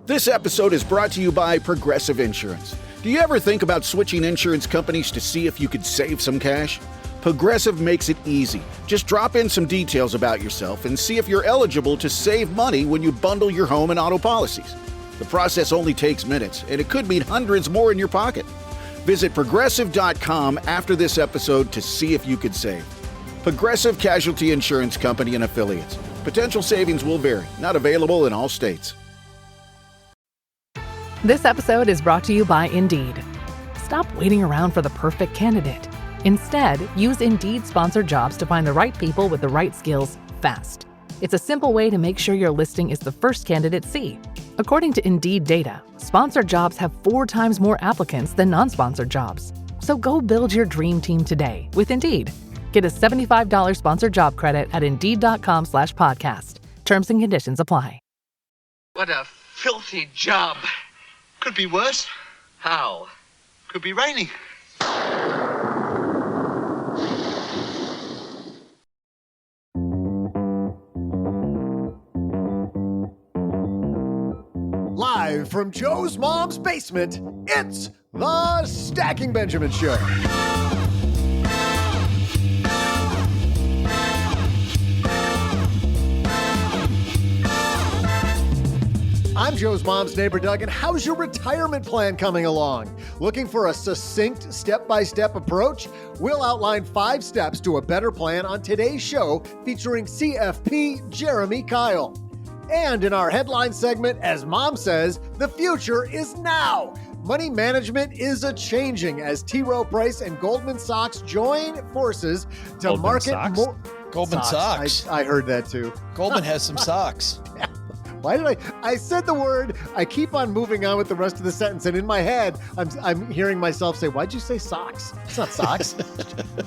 This episode is brought to you by Progressive Insurance. Do you ever think about switching insurance companies to see if you could save some cash? Progressive makes it easy. Just drop in some details about yourself and see if you're eligible to save money when you bundle your home and auto policies. The process only takes minutes, and it could mean hundreds more in your pocket. Visit Progressive.com after this episode to see if you could save. Progressive Casualty Insurance Company and Affiliates. Potential savings will vary. Not available in all states. This episode is brought to you by Indeed. Stop waiting around for the perfect candidate. Instead, use Indeed sponsored jobs to find the right people with the right skills fast. It's a simple way to make sure your listing is the first candidates see. According to Indeed data, sponsored jobs have 4 times more applicants than non-sponsored jobs. So go build your dream team today with Indeed. Get a $75 sponsored job credit at Indeed.com/podcast. Terms and conditions apply. What a filthy job. Could be worse. How? Could be raining. Live from Joe's mom's basement, it's the Stacking Benjamin Show. I'm Joe's mom's neighbor, Doug, and how's your retirement plan coming along? Looking for a succinct step-by-step approach? We'll outline 5 steps to a better plan on today's show featuring CFP Jeremy Keil. And in our headline segment, as Mom says, the future is now. Money management is a-changing as Rowe Price and Goldman Sachs join forces to Goldman market Sachs? more. Goldman Sachs. I heard that too. Goldman has some socks. Why did I said the word, I keep on moving on with the rest of the sentence, and in my head, I'm hearing myself say, why'd you say socks? It's not socks.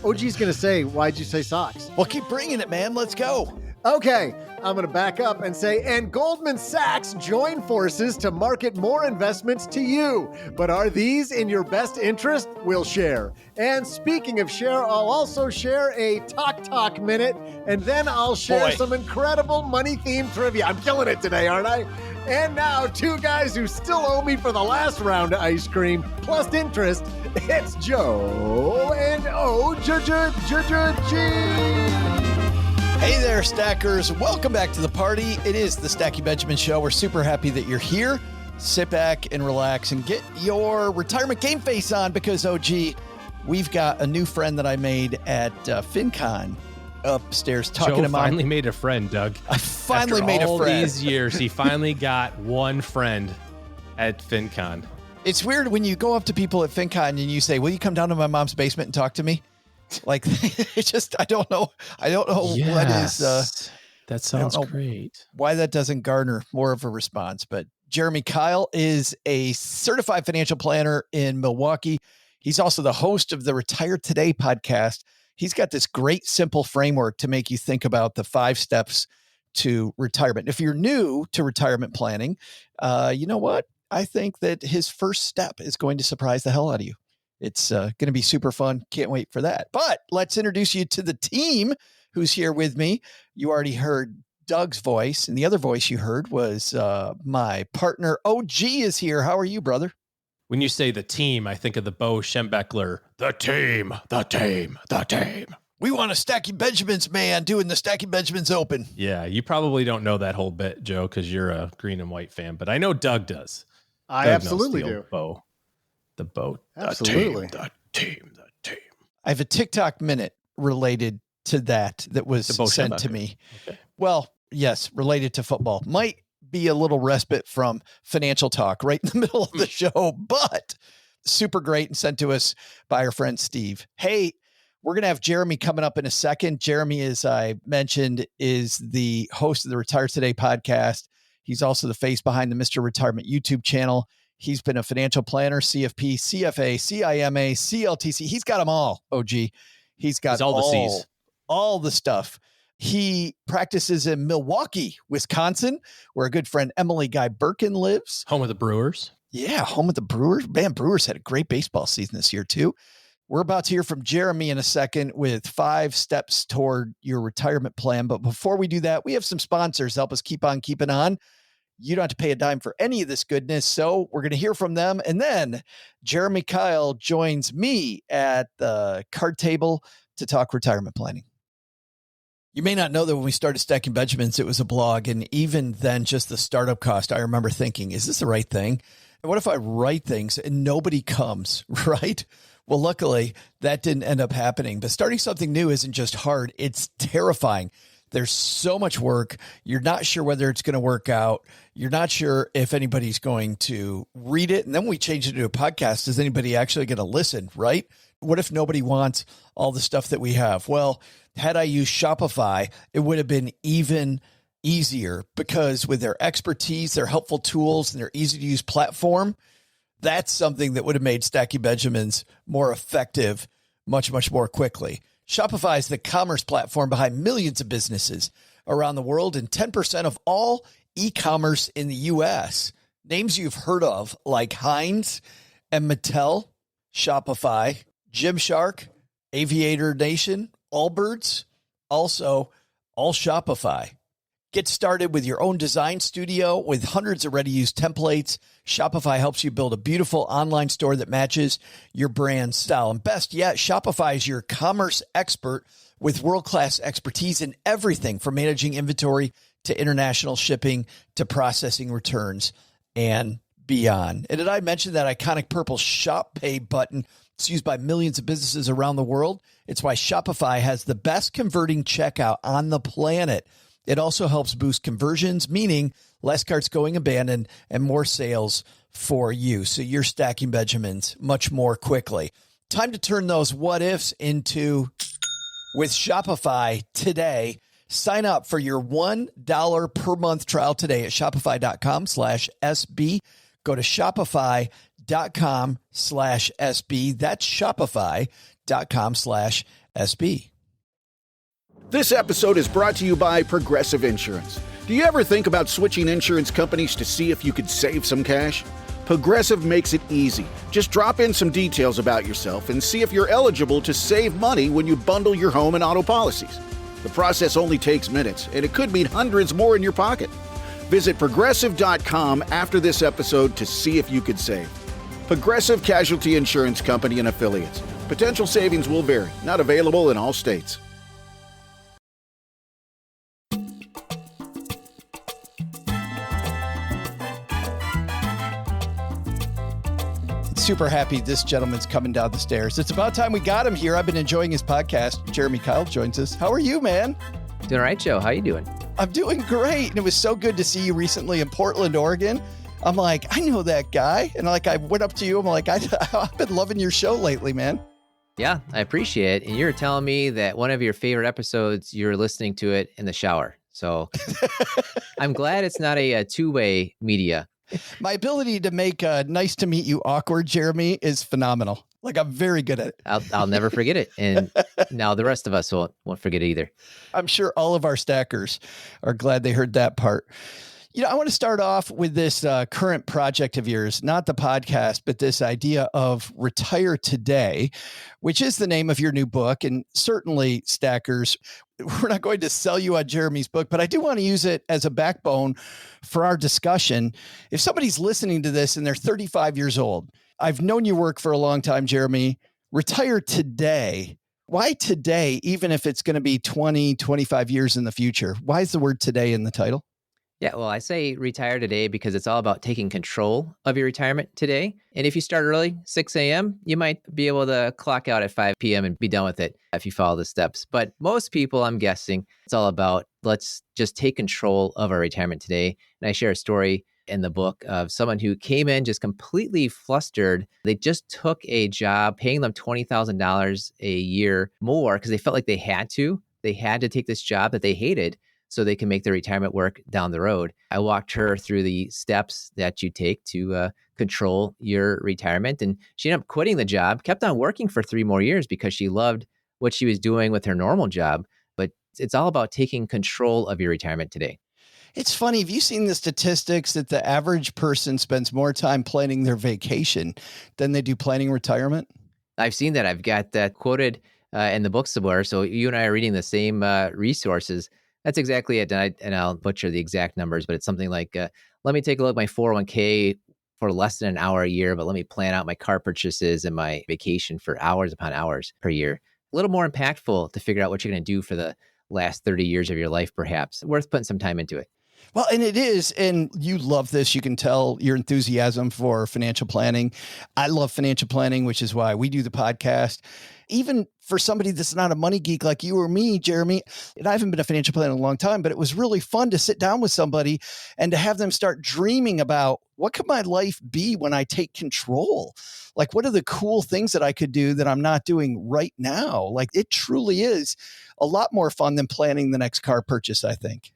OG's going to say, why'd you say socks? Well, keep bringing it, man. Let's go. Okay, I'm going to back up and say, and Goldman Sachs join forces to market more investments to you. But are these in your best interest? We'll share. And speaking of share, I'll also share a Talk minute, and then I'll share some incredible money-themed trivia. I'm killing it today, aren't I? And now, 2 guys who still owe me for the last round of ice cream, plus interest. It's Joe and OG. Hey there, stackers. Welcome back to the party. It is the Stacking Benjamin Show. We're super happy that you're here. Sit back and relax and get your retirement game face on because, OG, we've got a new friend that I made at FinCon upstairs talking Joe about. finally made a friend, Doug. I finally After made a all friend. these years, he finally got one friend at FinCon. It's weird when you go up to people at FinCon and you say, will you come down to my mom's basement and talk to me? Like, it's just, I don't know what is, that sounds great. Why that doesn't garner more of a response. But Jeremy Keil is a certified financial planner in Milwaukee. He's also the host of the Retire Today podcast. He's got this great, simple framework to make you think about the 5 steps to retirement. If you're new to retirement planning, you know what? I think that his first step is going to surprise the hell out of you. It's going to be super fun. Can't wait for that. But let's introduce you to the team who's here with me. You already heard Doug's voice, and the other voice you heard was my partner. OG is here. How are you, brother? When you say the team, I think of the Bo Schembechler. The team, the team, the team. We want a Stacking Benjamins man doing the Stacking Benjamins Open. Yeah, you probably don't know that whole bit, Joe, because you're a green and white fan, but I know Doug does. I Doug absolutely knows the do. old Bo. The boat. Absolutely. The team. I have a TikTok minute related to that was sent to me. Okay. Well, yes, related to football. Might be a little respite from financial talk right in the middle of the show, but super great and sent to us by our friend Steve. Hey, we're going to have Jeremy coming up in a second. Jeremy, as I mentioned, is the host of the Retire Today podcast. He's also the face behind the Mr. Retirement YouTube channel. He's been a financial planner, CFP, CFA, CIMA, CLTC. He's got them all, OG. He's got all the C's. All the stuff. He practices in Milwaukee, Wisconsin, where a good friend, Emily Guy Birkin, lives. Home of the Brewers. Yeah, home of the Brewers. Man, Brewers had a great baseball season this year, too. We're about to hear from Jeremy in a second with 5 steps toward your retirement plan. But before we do that, we have some sponsors help us keep on keeping on. You don't have to pay a dime for any of this goodness. So we're going to hear from them. And then Jeremy Keil joins me at the card table to talk retirement planning. You may not know that when we started Stacking Benjamins, it was a blog. And even then, just the startup cost, I remember thinking, is this the right thing? And what if I write things and nobody comes, right? Well, luckily, that didn't end up happening. But starting something new isn't just hard. It's terrifying. There's so much work. You're not sure whether it's going to work out. You're not sure if anybody's going to read it. And then we change it to a podcast. Is anybody actually going to listen, right? What if nobody wants all the stuff that we have? Well, had I used Shopify, it would have been even easier because with their expertise, their helpful tools, and their easy to use platform, that's something that would have made Stacking Benjamins more effective much, much more quickly. Shopify is the commerce platform behind millions of businesses around the world and 10% of all e-commerce in the U.S. Names you've heard of like Heinz and Mattel, Shopify, Gymshark, Aviator Nation, Allbirds, also all Shopify. Get started with your own design studio with hundreds of ready-to-use templates. Shopify helps you build a beautiful online store that matches your brand style. And best yet, Shopify is your commerce expert with world-class expertise in everything from managing inventory to international shipping to processing returns and beyond. And did I mention that iconic purple Shop Pay button? It's used by millions of businesses around the world. It's why Shopify has the best converting checkout on the planet. It also helps boost conversions, meaning less carts going abandoned and more sales for you. So you're stacking Benjamins much more quickly. Time to turn those what ifs into with Shopify today. Sign up for your $1 per month trial today at shopify.com/SB. Go to shopify.com/SB. That's shopify.com/SB. This episode is brought to you by Progressive Insurance. Do you ever think about switching insurance companies to see if you could save some cash? Progressive makes it easy. Just drop in some details about yourself and see if you're eligible to save money when you bundle your home and auto policies. The process only takes minutes, and it could mean hundreds more in your pocket. Visit Progressive.com after this episode to see if you could save. Progressive Casualty Insurance Company and Affiliates. Potential savings will vary. Not available in all states. Super happy this gentleman's coming down the stairs. It's about time we got him here. I've been enjoying his podcast. Jeremy Keil joins us. How are you, man? Doing all right, Joe. How you doing? I'm doing great. And it was so good to see you recently in Portland, Oregon. I'm like, I know that guy. And like, I went up to you. I'm like, I've been loving your show lately, man. Yeah, I appreciate it. And you're telling me that one of your favorite episodes, you're listening to it in the shower. So I'm glad it's not a two-way media. My ability to make nice to meet you awkward, Jeremy, is phenomenal. Like, I'm very good at it. I'll never forget it. And now the rest of us won't forget it either. I'm sure all of our stackers are glad they heard that part. You know, I want to start off with this current project of yours, not the podcast, but this idea of Retire Today, which is the name of your new book. And certainly, stackers, we're not going to sell you on Jeremy's book, but I do want to use it as a backbone for our discussion. If somebody's listening to this and they're 35 years old, I've known your work for a long time, Jeremy. Retire today. Why today, even if it's going to be 20, 25 years in the future? Why is the word today in the title? Yeah, well, I say retire today because it's all about taking control of your retirement today. And if you start early, 6 a.m., you might be able to clock out at 5 p.m. and be done with it if you follow the steps. But most people, I'm guessing, it's all about let's just take control of our retirement today. And I share a story in the book of someone who came in just completely flustered. They just took a job paying them $20,000 a year more because they felt like they had to. They had to take this job that they hated so they can make their retirement work down the road. I walked her through the steps that you take to control your retirement. And she ended up quitting the job, kept on working for 3 more years because she loved what she was doing with her normal job. But it's all about taking control of your retirement today. It's funny. Have you seen the statistics that the average person spends more time planning their vacation than they do planning retirement? I've seen that. I've got that quoted in the book somewhere. So you and I are reading the same resources. That's exactly it. And I'll butcher the exact numbers, but it's something like let me take a look at my 401k for less than an hour a year, but let me plan out my car purchases and my vacation for hours upon hours per year. A little more impactful to figure out what you're going to do for the last 30 years of your life, perhaps. Worth putting some time into it. Well, and it is, and you love this. You can tell your enthusiasm for financial planning. I love financial planning, which is why we do the podcast. Even for somebody that's not a money geek like you or me, Jeremy, and I haven't been a financial planner in a long time, but it was really fun to sit down with somebody and to have them start dreaming about what could my life be when I take control? Like, what are the cool things that I could do that I'm not doing right now? Like, it truly is a lot more fun than planning the next car purchase, I think.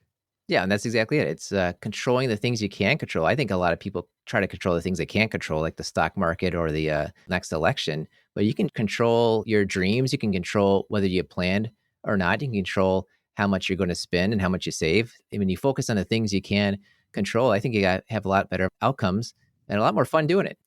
Yeah, and that's exactly it. It's controlling the things you can control. I think a lot of people try to control the things they can't control, like the stock market or the next election. But you can control your dreams. You can control whether you planned or not. You can control how much you're going to spend and how much you save. And when you focus on the things you can control, I think you have a lot better outcomes and a lot more fun doing it.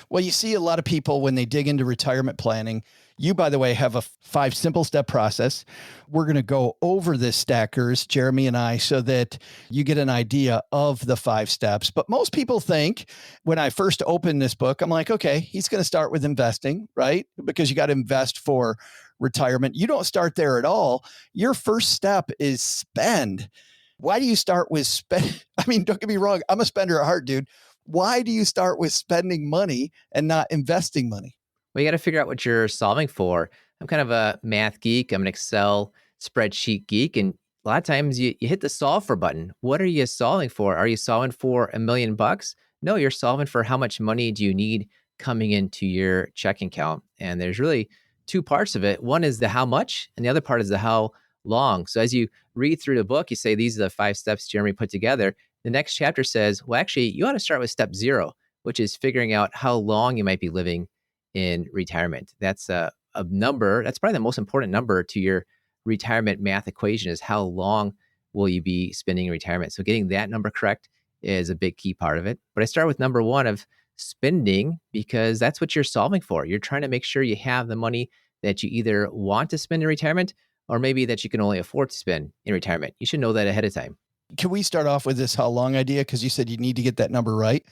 Well, you see a lot of people when they dig into retirement planning. You, by the way, have a 5 simple step process. We're going to go over this, stackers, Jeremy and I, so that you get an idea of the 5 steps. But most people think when I first opened this book, I'm like, okay, he's going to start with investing, right? Because you got to invest for retirement. You don't start there at all. Your first step is spend. Why do you start with spend? I mean, don't get me wrong. I'm a spender at heart, dude. Why do you start with spending money and not investing money? Well, you got to figure out what you're solving for. I'm kind of a math geek. I'm an Excel spreadsheet geek. And a lot of times you hit the solve for button. What are you solving for? Are you solving for $1 million? No, you're solving for how much money do you need coming into your checking account. And there's really 2 parts of it. One is the how much, and the other part is the how long. So as you read through the book, you say, these are the 5 steps Jeremy put together. The next chapter says, well, actually, you ought to start with step 0, which is figuring out how long you might be living in retirement. That's a number. That's probably the most important number to your retirement math equation, is how long will you be spending in retirement. So getting that number correct is a big key part of it. But I start with number 1 of spending, because that's what you're solving for. You're trying to make sure you have the money that you either want to spend in retirement or maybe that you can only afford to spend in retirement. You should know that ahead of time. Can we start off with this how long idea? Because you said you need to get that number right.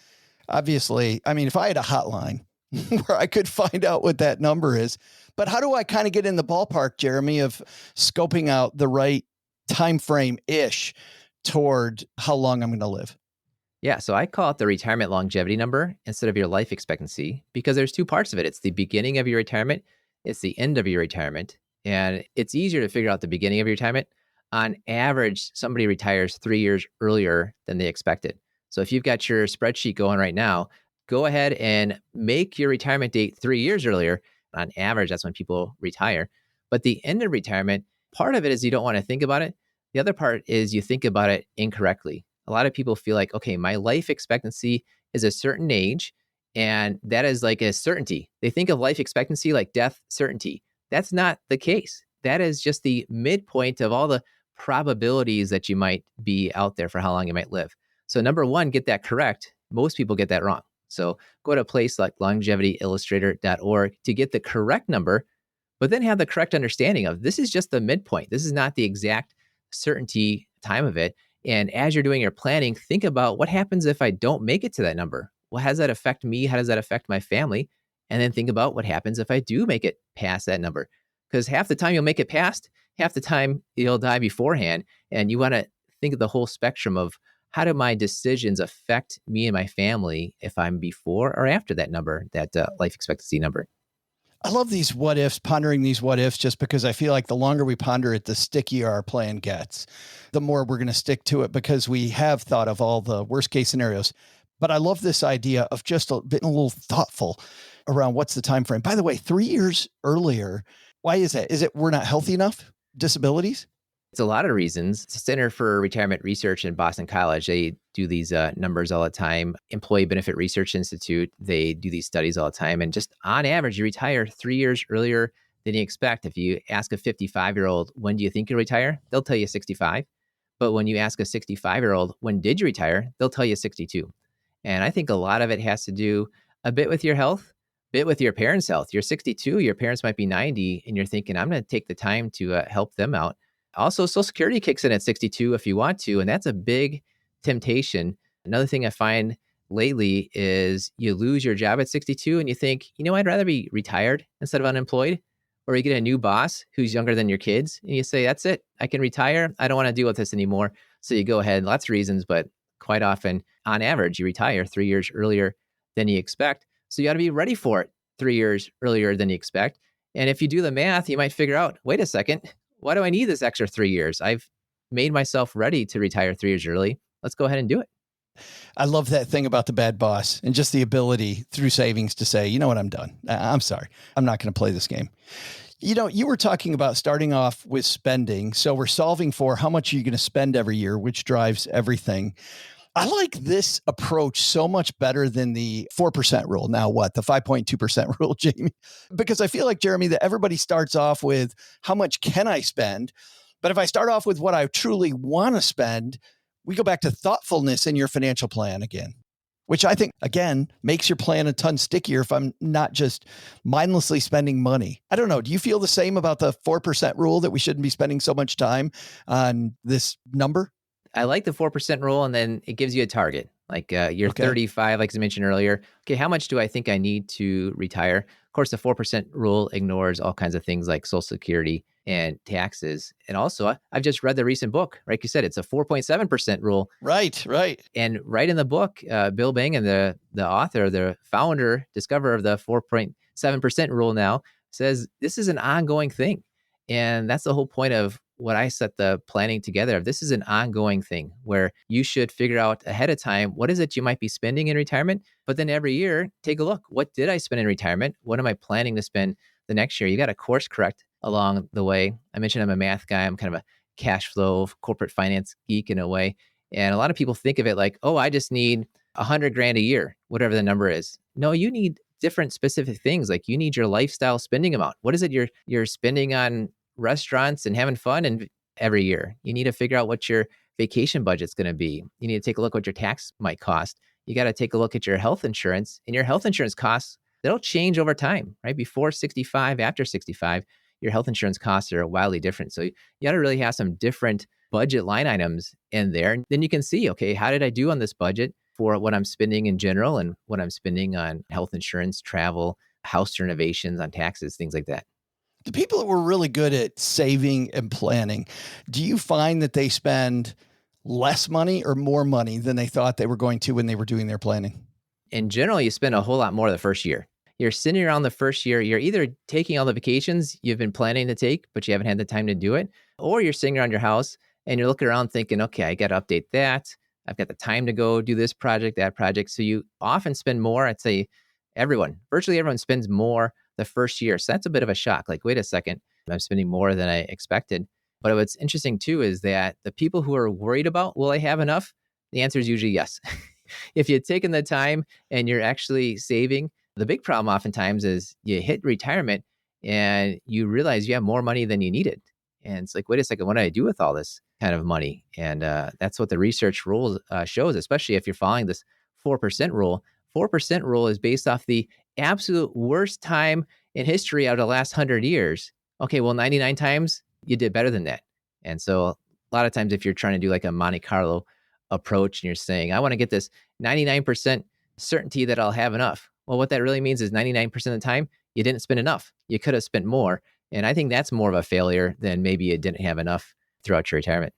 Obviously, I mean, if I had a hotline where I could find out what that number is, but how do I kind of get in the ballpark, Jeremy, of scoping out the right time frame-ish toward how long I'm going to live? Yeah, so I call it the retirement longevity number instead of your life expectancy, because there's 2 parts of it. It's the beginning of your retirement. It's the end of your retirement. And it's easier to figure out the beginning of your retirement. On average, somebody retires 3 years earlier than they expected. So if you've got your spreadsheet going right now, go ahead and make your retirement date 3 years earlier. On average, that's when people retire. But the end of retirement, part of it is you don't want to think about it. The other part is you think about it incorrectly. A lot of people feel like, okay, my life expectancy is a certain age, and that is like a certainty. They think of life expectancy like death certainty. That's not the case. That is just the midpoint of all the probabilities that you might be out there for how long you might live. So number 1, get that correct. Most people get that wrong. So go to a place like longevityillustrator.org to get the correct number, but then have the correct understanding of this is just the midpoint. This is not the exact certainty time of it. And as you're doing your planning, think about what happens if I don't make it to that number. Well, how does that affect me? How does that affect my family? And then think about what happens if I do make it past that number. Because half the time you'll make it past, half the time you'll die beforehand. And you want to think of the whole spectrum of how do my decisions affect me and my family if I'm before or after that number, that life expectancy number. I love these what ifs, pondering these what ifs, just because I feel like the longer we ponder it, the stickier our plan gets, the more we're going to stick to it because we have thought of all the worst case scenarios. But I love this idea of just being a little thoughtful around what's the time frame. By the way, 3 years earlier, why is that? Is it we're not healthy enough? Disabilities? It's a lot of reasons. It's the Center for Retirement Research in Boston College. They do these numbers all the time. Employee Benefit Research Institute, they do these studies all the time. And just on average, you retire 3 years earlier than you expect. If you ask a 55-year-old, when do you think you'll retire? They'll tell you 65. But when you ask a 65-year-old, when did you retire? They'll tell you 62. And I think a lot of it has to do a bit with your health, a bit with your parents' health. You're 62, your parents might be 90, and you're thinking, I'm going to take the time to help them out. Also, Social Security kicks in at 62 if you want to, and that's a big temptation Another thing I find lately is you lose your job at 62 and you think, I'd rather be retired instead of unemployed. Or you get a new boss who's younger than your kids and you say, that's it, I can retire. I don't want to deal with this anymore. So you go ahead, lots of reasons, but quite often, on average, you retire 3 years earlier than you expect. So you got to be ready for it 3 years earlier than you expect. And if you do the math, you might figure out, wait a second, why do I need this extra 3 years? I've made myself ready to retire 3 years early. Let's go ahead and do it. I love that thing about the bad boss and just the ability through savings to say, you know what, I'm done. I'm sorry. I'm not going to play this game. You were talking about starting off with spending. So we're solving for how much are you going to spend every year, which drives everything. I like this approach so much better than the 4% rule. Now what? The 5.2% rule, Jamie? Because I feel like, Jeremy, that everybody starts off with how much can I spend? But if I start off with what I truly want to spend, we go back to thoughtfulness in your financial plan again, which I think, again, makes your plan a ton stickier if I'm not just mindlessly spending money. I don't know. Do you feel the same about the 4% rule, that we shouldn't be spending so much time on this number? I like the 4% rule, and then it gives you a target. Like you're 35, like I mentioned earlier. Okay, how much do I think I need to retire? Of course, the 4% rule ignores all kinds of things like Social Security and taxes. And also, I've just read the recent book. Like you said, it's a 4.7% rule. Right. And right in the book, Bill Bengen, the author, the founder, discoverer of the 4.7% rule now, says this is an ongoing thing. And that's the whole point of what I set the planning together of. This is an ongoing thing where you should figure out ahead of time, what is it you might be spending in retirement? But then every year, take a look. What did I spend in retirement? What am I planning to spend the next year? You got to course correct along the way. I mentioned I'm a math guy. I'm kind of a cash flow corporate finance geek in a way. And a lot of people think of it like, oh, I just need $100,000 a year, whatever the number is. No, you need different specific things. Like you need your lifestyle spending amount. What is it you're spending on restaurants and having fun and every year? You need to figure out what your vacation budget's going to be. You need to take a look what your tax might cost. You got to take a look at your health insurance, and your health insurance costs, they'll change over time, right? Before 65, after 65, your health insurance costs are wildly different. So you got to really have some different budget line items in there. And then you can see, okay, how did I do on this budget for what I'm spending in general and what I'm spending on health insurance, travel, house renovations, on taxes, things like that. The people that were really good at saving and planning, do you find that they spend less money or more money than they thought they were going to when they were doing their planning? In general, you spend a whole lot more the first year. You're sitting around the first year, you're either taking all the vacations you've been planning to take, but you haven't had the time to do it, or you're sitting around your house and you're looking around thinking, okay, I got to update that. I've got the time to go do this project, that project. So you often spend more. I'd say virtually everyone spends more the first year. So that's a bit of a shock. Like, wait a second, I'm spending more than I expected. But what's interesting too is that the people who are worried about, will I have enough? The answer is usually yes. If you've taken the time and you're actually saving, the big problem oftentimes is you hit retirement and you realize you have more money than you needed. And it's like, wait a second, what do I do with all this kind of money? And that's what the research rules shows, especially if you're following this 4% rule. 4% rule is based off the absolute worst time in history out of the last 100 years. Okay, well, 99 times you did better than that. And so a lot of times if you're trying to do like a Monte Carlo approach and you're saying, I want to get this 99% certainty that I'll have enough. Well, what that really means is 99% of the time, you didn't spend enough. You could have spent more. And I think that's more of a failure than maybe you didn't have enough throughout your retirement.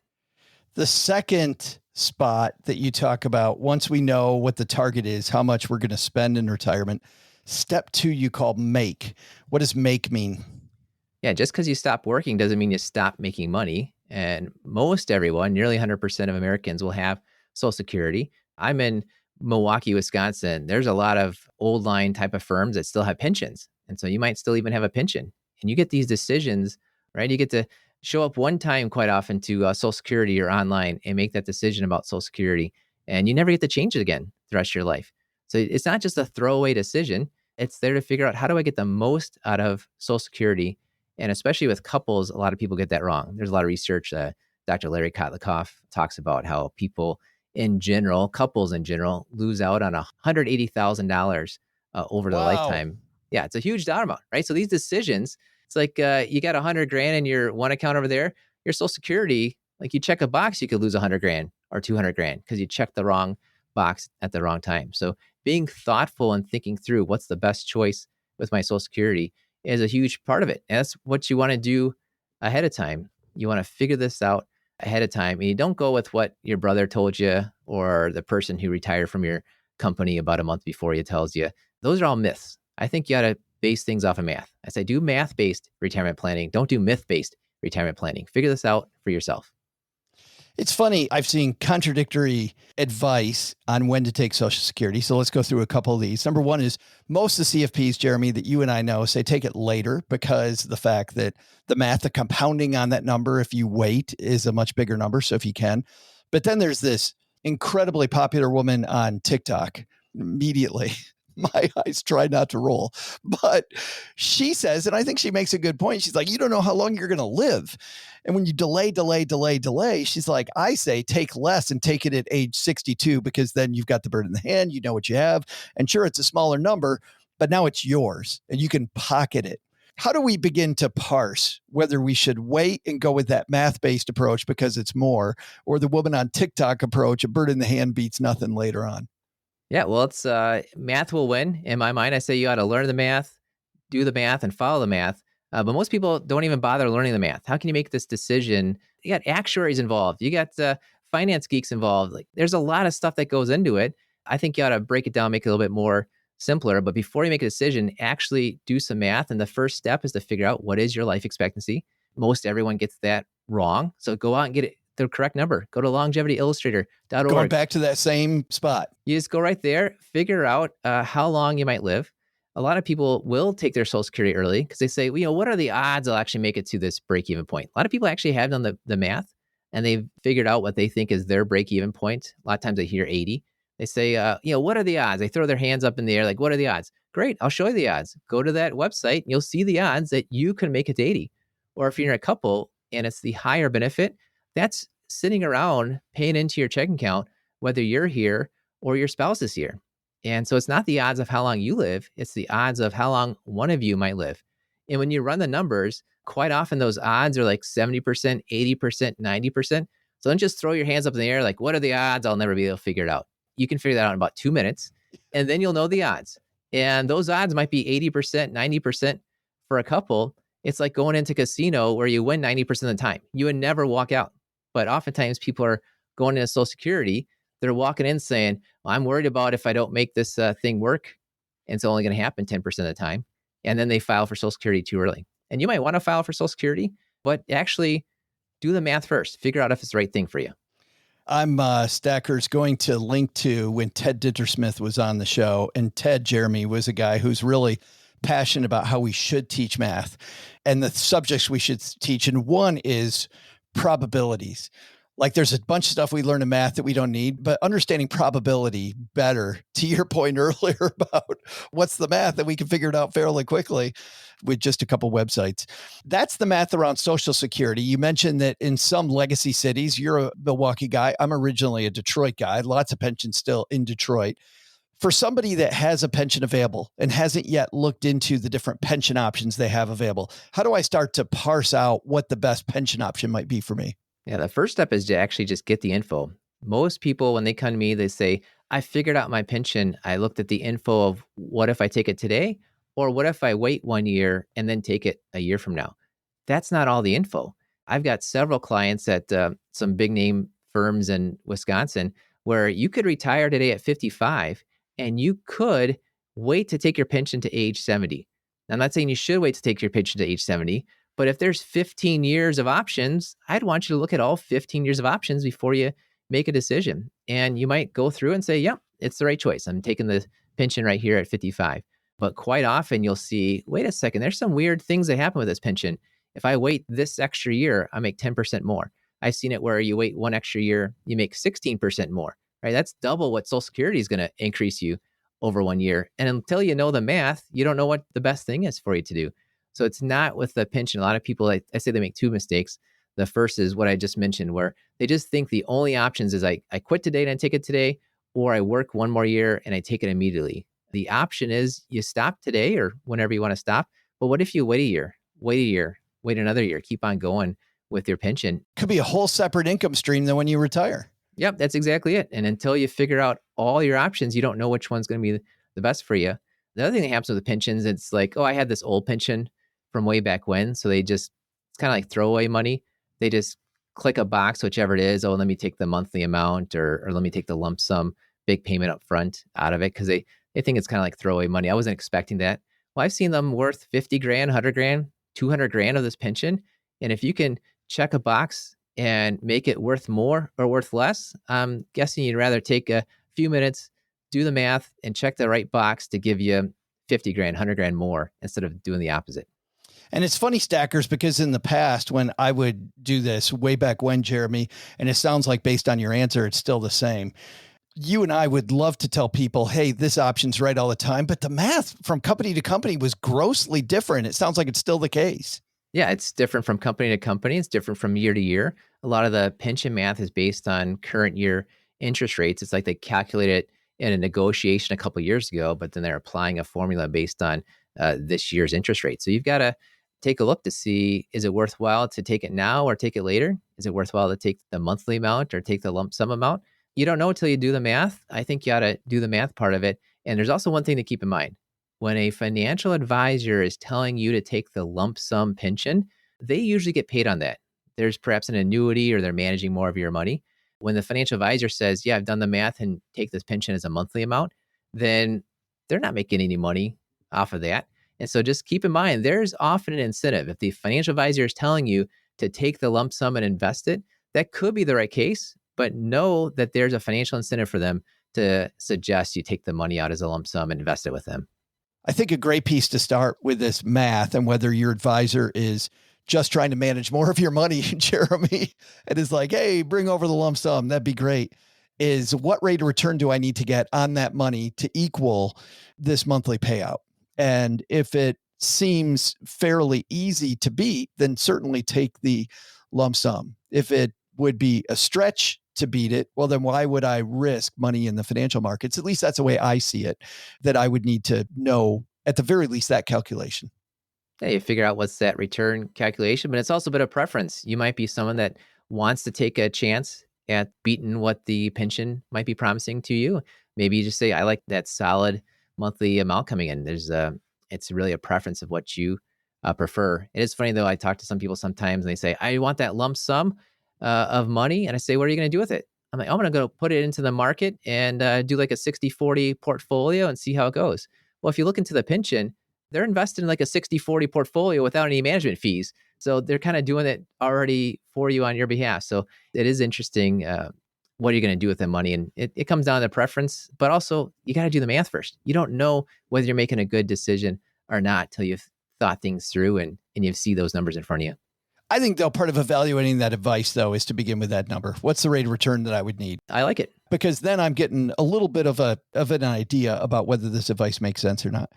The second spot that you talk about, once we know what the target is, how much we're going to spend in retirement, step 2, you call make. What does make mean? Yeah, just because you stop working doesn't mean you stop making money. And most everyone, nearly 100% of Americans will have Social Security. I'm in Milwaukee, Wisconsin. There's a lot of old line type of firms that still have pensions. And so you might still even have a pension. And you get these decisions, right? You get to show up one time quite often to Social Security or online and make that decision about Social Security. And you never get to change it again the rest of your life. So it's not just a throwaway decision. It's there to figure out, how do I get the most out of Social Security? And especially with couples, a lot of people get that wrong. There's a lot of research. Dr. Larry Kotlikoff talks about how people in general, couples in general, lose out on $180,000 over the lifetime. Yeah, it's a huge dollar amount, right? So these decisions, it's like you got $100,000 in your one account over there. Your Social Security, like you check a box, you could lose $100,000 or $200,000 because you checked the wrong box at the wrong time. So being thoughtful and thinking through what's the best choice with my Social Security is a huge part of it. And that's what you want to do ahead of time. You want to figure this out ahead of time. And you don't go with what your brother told you or the person who retired from your company about a month before you tells you. Those are all myths. I think you got to base things off of math. I say do math-based retirement planning. Don't do myth-based retirement planning. Figure this out for yourself. It's funny. I've seen contradictory advice on when to take Social Security. So let's go through a couple of these. Number one is most of the CFPs, Jeremy, that you and I know say take it later because the fact that the math, the compounding on that number, if you wait, is a much bigger number. So if you can. But then there's this incredibly popular woman on TikTok. Immediately, my eyes try not to roll. But she says, and I think she makes a good point. She's like, you don't know how long you're going to live. And when you delay, she's like, I say take less and take it at age 62 because then you've got the bird in the hand. You know what you have. And sure, it's a smaller number, but now it's yours and you can pocket it. How do we begin to parse whether we should wait and go with that math-based approach because it's more, or the woman on TikTok approach, a bird in the hand beats nothing later on? Yeah, well, it's math will win. In my mind, I say you ought to learn the math, do the math, and follow the math. But most people don't even bother learning the math. How can you make this decision? You got actuaries involved. You got finance geeks involved. Like, there's a lot of stuff that goes into it. I think you ought to break it down, make it a little bit more simpler. But before you make a decision, actually do some math. And the first step is to figure out what is your life expectancy. Most everyone gets that wrong. So go out and get it. The correct number. Go to longevityillustrator.org. Going back to that same spot. You just go right there, figure out how long you might live. A lot of people will take their Social Security early because they say, what are the odds I'll actually make it to this break-even point? A lot of people actually have done the math and they've figured out what they think is their break-even point. A lot of times they hear 80. They say, what are the odds? They throw their hands up in the air like, what are the odds? Great, I'll show you the odds. Go to that website and you'll see the odds that you can make it to 80. Or if you're in a couple and it's the higher benefit, that's sitting around paying into your checking account, whether you're here or your spouse is here. And so it's not the odds of how long you live, it's the odds of how long one of you might live. And when you run the numbers, quite often those odds are like 70%, 80%, 90%. So don't just throw your hands up in the air like, what are the odds? I'll never be able to figure it out. You can figure that out in about 2 minutes, and then you'll know the odds. And those odds might be 80%, 90% for a couple. It's like going into a casino where you win 90% of the time. You would never walk out. But oftentimes people are going into Social Security. They're walking in saying, well, I'm worried about if I don't make this thing work. And it's only going to happen 10% of the time. And then they file for Social Security too early. And you might want to file for Social Security, but actually do the math first. Figure out if it's the right thing for you. I'm Stacker's going to link to when Ted Dittersmith was on the show. And Ted, Jeremy, was a guy who's really passionate about how we should teach math and the subjects we should teach. And one is probabilities. Like there's a bunch of stuff we learn in math that we don't need, but understanding probability better, to your point earlier about what's the math, that we can figure it out fairly quickly with just a couple websites. That's the math around Social Security. You mentioned that in some legacy cities, you're a Milwaukee guy. I'm originally a Detroit guy. Lots of pensions still in Detroit. For somebody that has a pension available and hasn't yet looked into the different pension options they have available, how do I start to parse out what the best pension option might be for me? Yeah, the first step is to actually just get the info. Most people, when they come to me, they say, I figured out my pension. I looked at the info of what if I take it today, or what if I wait 1 year and then take it a year from now? That's not all the info. I've got several clients at some big name firms in Wisconsin where you could retire today at 55 and you could wait to take your pension to age 70. Now, I'm not saying you should wait to take your pension to age 70, but if there's 15 years of options, I'd want you to look at all 15 years of options before you make a decision. And you might go through and say, yep, it's the right choice. I'm taking the pension right here at 55. But quite often you'll see, wait a second, there's some weird things that happen with this pension. If I wait this extra year, I make 10% more. I've seen it where you wait one extra year, you make 16% more, right? That's double what Social Security is going to increase you over 1 year. And until you know the math, you don't know what the best thing is for you to do. So it's not with the pension. A lot of people, I say they make two mistakes. The first is what I just mentioned, where they just think the only options is I quit today and I take it today, or I work 1 more year and I take it immediately. The option is you stop today or whenever you want to stop. But what if you wait a year, wait another year, keep on going with your pension? Could be a whole separate income stream than when you retire. Yep, that's exactly it. And until you figure out all your options, you don't know which one's going to be the best for you. The other thing that happens with the pensions, it's like, oh, I had this old pension from way back when. So it's kind of like throwaway money. They just click a box, whichever it is. Oh, let me take the monthly amount or let me take the lump sum big payment up front out of it because they think it's kind of like throwaway money. I wasn't expecting that. Well, I've seen them worth 50 grand, 100 grand, 200 grand of this pension. And if you can check a box and make it worth more or worth less, I'm guessing you'd rather take a few minutes, do the math, and check the right box to give you 50 grand, 100 grand more instead of doing the opposite. And it's funny, Stackers, because in the past, when I would do this way back when, Jeremy, and it sounds like based on your answer, it's still the same. You and I would love to tell people, hey, this option's right all the time, but the math from company to company was grossly different. It sounds like it's still the case. Yeah, it's different from company to company. It's different from year to year. A lot of the pension math is based on current year interest rates. It's like they calculate it in a negotiation a couple of years ago, but then they're applying a formula based on this year's interest rate. So you've got to take a look to see, is it worthwhile to take it now or take it later? Is it worthwhile to take the monthly amount or take the lump sum amount? You don't know until you do the math. I think you ought to do the math part of it. And there's also one thing to keep in mind. When a financial advisor is telling you to take the lump sum pension, they usually get paid on that. There's perhaps an annuity or they're managing more of your money. When the financial advisor says, yeah, I've done the math and take this pension as a monthly amount, then they're not making any money off of that. And so just keep in mind, there's often an incentive. If the financial advisor is telling you to take the lump sum and invest it, that could be the right case, but know that there's a financial incentive for them to suggest you take the money out as a lump sum and invest it with them. I think a great piece to start with this math, and whether your advisor is just trying to manage more of your money, Jeremy, and is like, hey, bring over the lump sum, that'd be great, is what rate of return do I need to get on that money to equal this monthly payout? And if it seems fairly easy to beat, then certainly take the lump sum. If it would be a stretch to beat it, well, then why would I risk money in the financial markets? At least that's the way I see it, that I would need to know at the very least that calculation. Yeah, you figure out what's that return calculation, but it's also a bit of preference. You might be someone that wants to take a chance at beating what the pension might be promising to you. Maybe you just say, I like that solid monthly amount coming in. It's really a preference of what you prefer. It is funny though. I talk to some people sometimes and they say, I want that lump sum of money. And I say, what are you going to do with it? I'm like, I'm going to go put it into the market and do like a 60-40 portfolio and see how it goes. Well, if you look into the pension, they're invested in like a 60-40 portfolio without any management fees. So they're kind of doing it already for you on your behalf. So it is interesting. What are you going to do with the money? And it comes down to preference, but also you got to do the math first. You don't know whether you're making a good decision or not till you've thought things through and you see those numbers in front of you. I think though, part of evaluating that advice though, is to begin with that number. What's the rate of return that I would need? I like it. Because then I'm getting a little bit of an idea about whether this advice makes sense or not.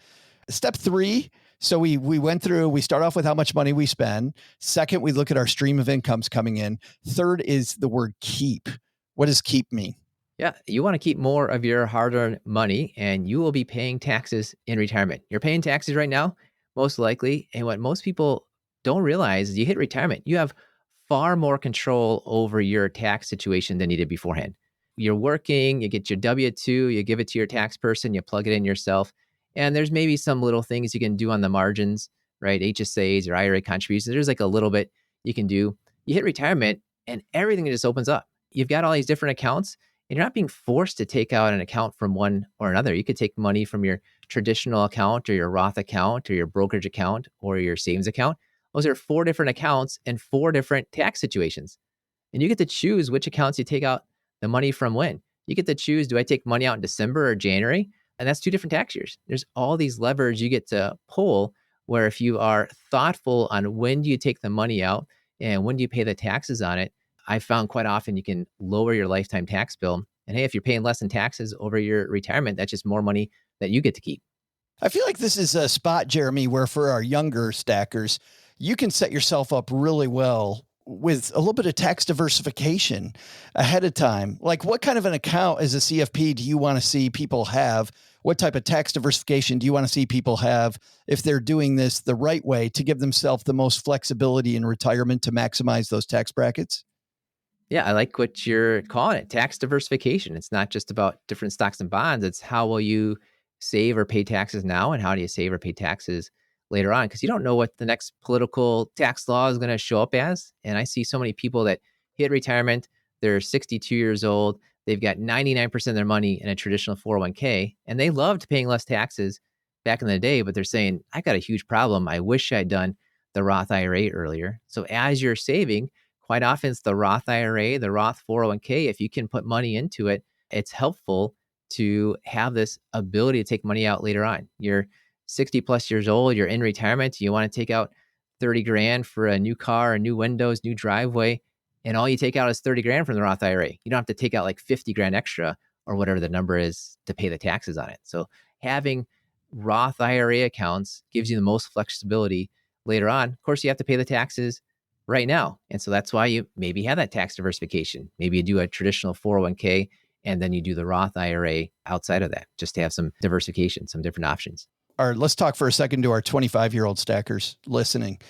Step 3. So we went through, we start off with how much money we spend. Second, we look at our stream of incomes coming in. Third is the word keep. What does keep mean? Yeah, you want to keep more of your hard-earned money and you will be paying taxes in retirement. You're paying taxes right now, most likely. And what most people don't realize is you hit retirement, you have far more control over your tax situation than you did beforehand. You're working, you get your W-2, you give it to your tax person, you plug it in yourself. And there's maybe some little things you can do on the margins, right? HSAs or IRA contributions. There's like a little bit you can do. You hit retirement and everything just opens up. You've got all these different accounts and you're not being forced to take out an account from one or another. You could take money from your traditional account or your Roth account or your brokerage account or your savings account. Those are 4 different accounts and 4 different tax situations. And you get to choose which accounts you take out the money from when. You get to choose, do I take money out in December or January? And that's 2 different tax years. There's all these levers you get to pull where if you are thoughtful on when do you take the money out and when do you pay the taxes on it, I found quite often you can lower your lifetime tax bill. And hey, if you're paying less in taxes over your retirement, that's just more money that you get to keep. I feel like this is a spot, Jeremy, where for our younger stackers, you can set yourself up really well with a little bit of tax diversification ahead of time. Like what kind of an account as a CFP do you want to see people have? What type of tax diversification do you want to see people have if they're doing this the right way to give themselves the most flexibility in retirement to maximize those tax brackets? Yeah, I like what you're calling it, tax diversification. It's not just about different stocks and bonds. It's how will you save or pay taxes now, and how do you save or pay taxes later on? Because you don't know what the next political tax law is going to show up as. And I see so many people that hit retirement, they're 62 years old, they've got 99% of their money in a traditional 401k, and they loved paying less taxes back in the day, but they're saying, I got a huge problem. I wish I'd done the Roth IRA earlier. So as you're saving, quite often it's the Roth IRA, the Roth 401k. If you can put money into it, it's helpful to have this ability to take money out later on. You're 60 plus years old, you're in retirement, you want to take out 30 grand for a new car, new windows, new driveway, and all you take out is 30 grand from the Roth IRA. You don't have to take out like 50 grand extra or whatever the number is to pay the taxes on it. So having Roth IRA accounts gives you the most flexibility later on. Of course, you have to pay the taxes right now. And so that's why you maybe have that tax diversification. Maybe you do a traditional 401k and then you do the Roth IRA outside of that, just to have some diversification, some different options. All right, let's talk for a second to our 25-year-old stackers listening.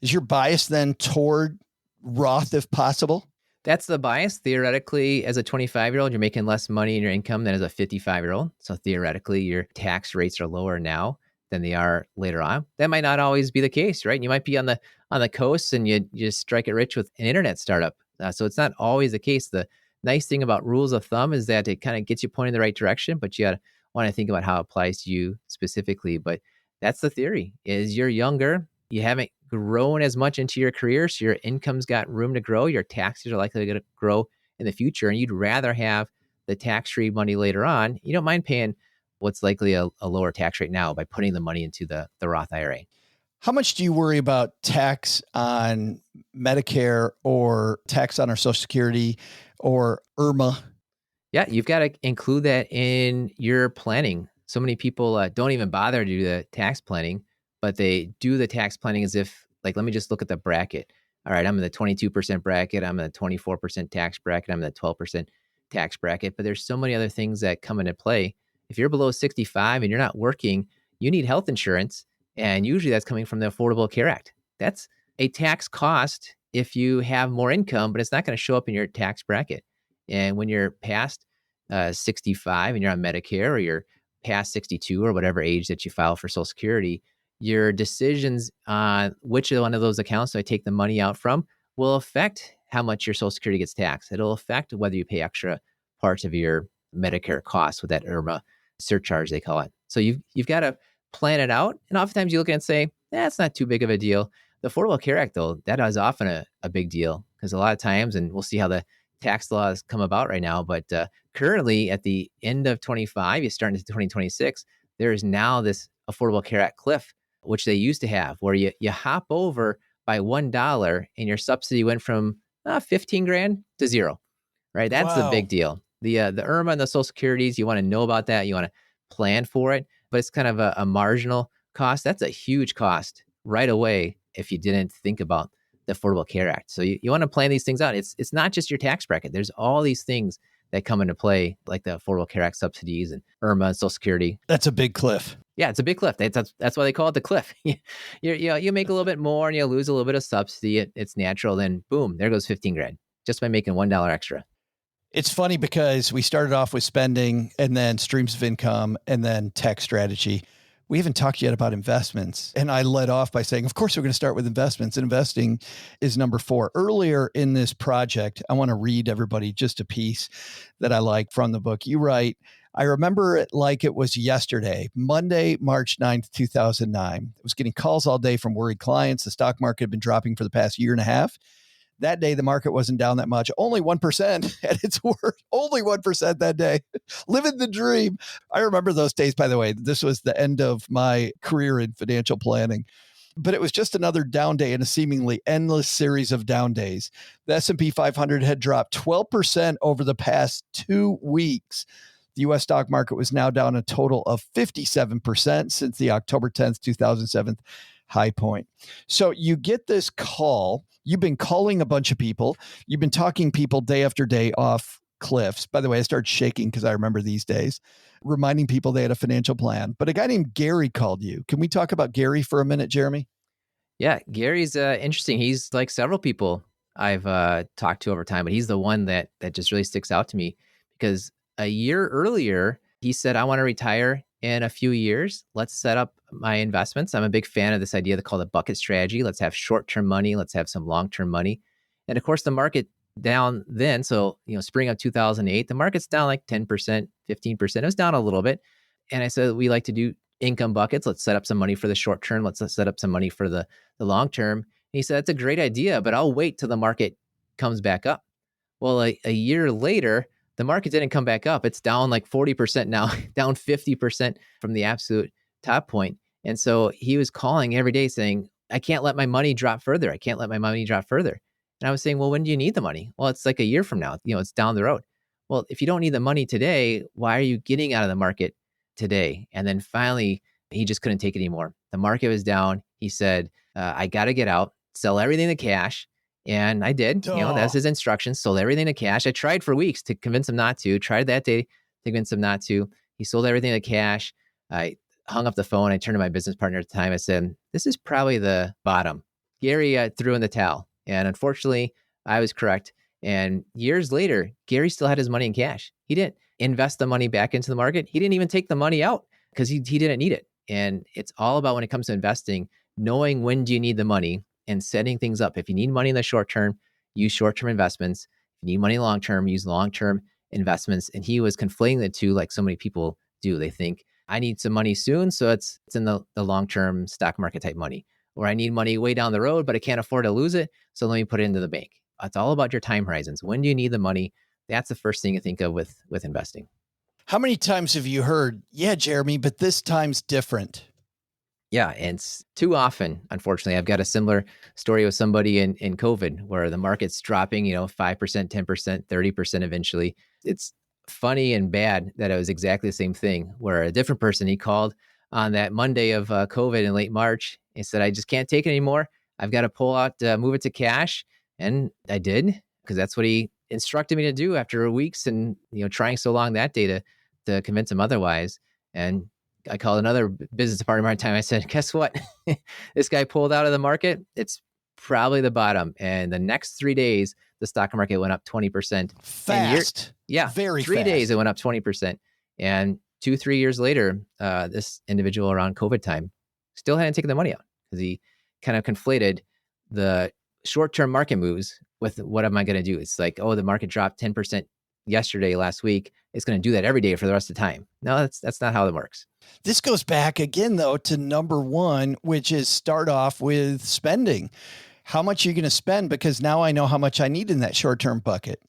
Is your bias then toward Roth if possible? That's the bias. Theoretically, as a 25-year-old, you're making less money in your income than as a 55-year-old. So theoretically, your tax rates are lower now than they are later on. That might not always be the case, right? You might be on the coast and you just strike it rich with an internet startup. So it's not always the case. The nice thing about rules of thumb is that it kind of gets you pointed in the right direction, but you got to want to think about how it applies to you specifically. But that's the theory, is you're younger, you haven't grown as much into your career, so your income's got room to grow, your taxes are likely to grow in the future, and you'd rather have the tax-free money later on. You don't mind paying what's likely a lower tax rate now by putting the money into the Roth IRA. How much do you worry about tax on Medicare or tax on our Social Security or IRMA? Yeah, you've got to include that in your planning. So many people don't even bother to do the tax planning, but they do the tax planning as if, like, let me just look at the bracket. All right, I'm in the 22% bracket. I'm in the 24% tax bracket. I'm in the 12% tax bracket. But there's so many other things that come into play. If you're below 65 and you're not working, you need health insurance. And usually that's coming from the Affordable Care Act. That's a tax cost if you have more income, but it's not going to show up in your tax bracket. And when you're past 65 and you're on Medicare, or you're past 62 or whatever age that you file for Social Security, your decisions on which one of those accounts do I take the money out from will affect how much your Social Security gets taxed. It'll affect whether you pay extra parts of your Medicare costs with that IRMA surcharge, they call it. So you've got to plan it out. And oftentimes you look at it and say, that's not too big of a deal. The Affordable Care Act, though, that is often a big deal, because a lot of times, and we'll see how the tax laws come about right now, but currently at the end of 25, you start into 2026, there is now this Affordable Care Act cliff, which they used to have, where you hop over by $1 and your subsidy went from 15 grand to zero, right? That's the big deal. The IRMA and the Social Securities, you want to know about that. You want to plan for it, but it's kind of a marginal cost. That's a huge cost right away if you didn't think about the Affordable Care Act. So you want to plan these things out. It's not just your tax bracket. There's all these things that come into play, like the Affordable Care Act subsidies and IRMA and Social Security. That's a big cliff. Yeah, it's a big cliff. That's why they call it the cliff. You make a little bit more and you lose a little bit of subsidy. It's natural. Then boom, there goes 15 grand just by making $1 extra. It's funny because we started off with spending and then streams of income and then tax strategy. We haven't talked yet about investments. And I led off by saying, of course, we're going to start with investments. Investing is number 4. Earlier in this project, I want to read everybody just a piece that I like from the book. You write, I remember it like it was yesterday, Monday, March 9th, 2009. I was getting calls all day from worried clients. The stock market had been dropping for the past year and a half. That day, the market wasn't down that much, only 1% at its worst, only 1% that day. Living the dream. I remember those days, by the way. This was the end of my career in financial planning. But it was just another down day in a seemingly endless series of down days. The S&P 500 had dropped 12% over the past 2 weeks. The U.S. stock market was now down a total of 57% since the October 10th, 2007 high point. So you get this call. You've been calling a bunch of people. You've been talking people day after day off cliffs. By the way, I started shaking because I remember these days, reminding people they had a financial plan. But a guy named Gary called you. Can we talk about Gary for a minute, Jeremy? Yeah, Gary's interesting. He's like several people I've talked to over time, but he's the one that just really sticks out to me because a year earlier, he said, I want to retire in a few years. Let's set up my investments. I'm a big fan of this idea called the bucket strategy. Let's have short-term money. Let's have some long-term money. And of course, the market down then, so, spring of 2008, the market's down like 10%, 15%. It was down a little bit. And I said, we like to do income buckets. Let's set up some money for the short term. Let's set up some money for the long term. And he said, that's a great idea, but I'll wait till the market comes back up. Well, a year later, the market didn't come back up. It's down like 40% now, down 50% from the absolute top point. And so he was calling every day saying, I can't let my money drop further. I can't let my money drop further. And I was saying, well, when do you need the money? Well, it's like a year from now. It's down the road. Well, if you don't need the money today, why are you getting out of the market today? And then finally, he just couldn't take it anymore. The market was down. He said, I got to get out, sell everything to cash. And I did. That's his instructions. Sold everything to cash. I tried for weeks to convince him not to. Tried that day to convince him not to. He sold everything to cash. I hung up the phone. I turned to my business partner at the time. I said, this is probably the bottom. Gary threw in the towel. And unfortunately, I was correct. And years later, Gary still had his money in cash. He didn't invest the money back into the market. He didn't even take the money out because he didn't need it. And it's all about, when it comes to investing, knowing when do you need the money and setting things up. If you need money in the short term, use short-term investments. If you need money long-term, use long-term investments. And he was conflating the two like so many people do. They think, I need some money soon, so it's in the long-term stock market type money. Or I need money way down the road, but I can't afford to lose it, so let me put it into the bank. It's all about your time horizons. When do you need the money? That's the first thing you think of with investing. How many times have you heard, yeah, Jeremy, but this time's different? Yeah, and it's too often, unfortunately. I've got a similar story with somebody in COVID where the market's dropping, 5%, 10%, 30% eventually. It's funny and bad that it was exactly the same thing where a different person, he called on that Monday of COVID in late March. He said, I just can't take it anymore. I've got to pull out, move it to cash. And I did, because that's what he instructed me to do after weeks and, trying so long that day to convince him otherwise. And I called another business partner at my time. I said, guess what? This guy pulled out of the market. It's probably the bottom. And the next 3 days, the stock market went up 20%. Fast. Very 3 days, it went up 20%. And 2-3 years later, this individual around COVID time still hadn't taken the money out because he kind of conflated the short-term market moves with what am I going to do? It's like, the market dropped 10% last week. It's going to do that every day for the rest of the time. No, that's not how it works. This goes back again, though, to number one, which is start off with spending. How much are you going to spend? Because now I know how much I need in that short-term bucket.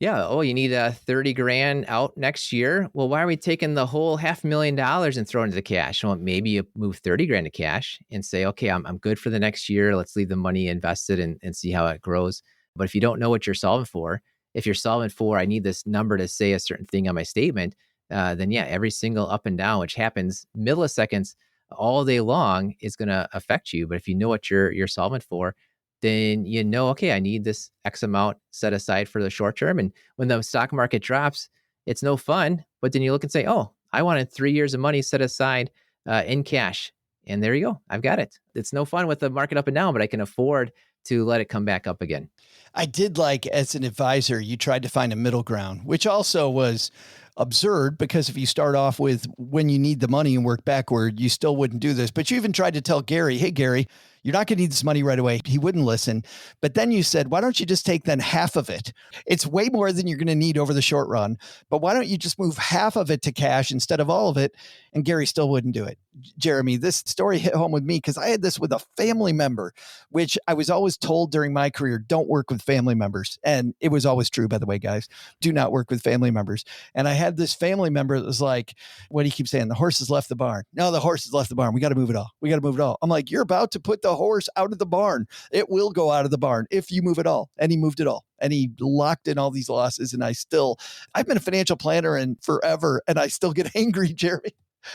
Yeah. You need $30,000 out next year. Well, why are we taking the whole $500,000 and throwing it into cash? Well, maybe you move $30,000 to cash and say, okay, I'm good for the next year. Let's leave the money invested and see how it grows. But if you don't know what you're solving for, if you're solving for, I need this number to say a certain thing on my statement, then every single up and down, which happens milliseconds all day long, is going to affect you. But if you know what you're solving for, then okay, I need this X amount set aside for the short term. And when the stock market drops, it's no fun. But then you look and say, I wanted 3 years of money set aside in cash. And there you go. I've got it. It's no fun with the market up and down, but I can afford to let it come back up again. I did like, as an advisor, you tried to find a middle ground, which also was absurd because if you start off with when you need the money and work backward, you still wouldn't do this. But you even tried to tell Gary, hey, Gary, you're not going to need this money right away. He wouldn't listen. But then you said, why don't you just take then half of it? It's way more than you're going to need over the short run. But why don't you just move half of it to cash instead of all of it? And Gary still wouldn't do it. Jeremy, this story hit home with me because I had this with a family member, which I was always told during my career, don't work with family members. And it was always true, by the way, guys. Do not work with family members. And I had this family member that was like, what do you keep saying? The horse has left the barn. No, the horse has left the barn. We got to move it all. We got to move it all. I'm like, you're about to put the horse out of the barn. It will go out of the barn if you move it all. And he moved it all. And he locked in all these losses. And I've been a financial planner and forever. And I still get angry, Jeremy.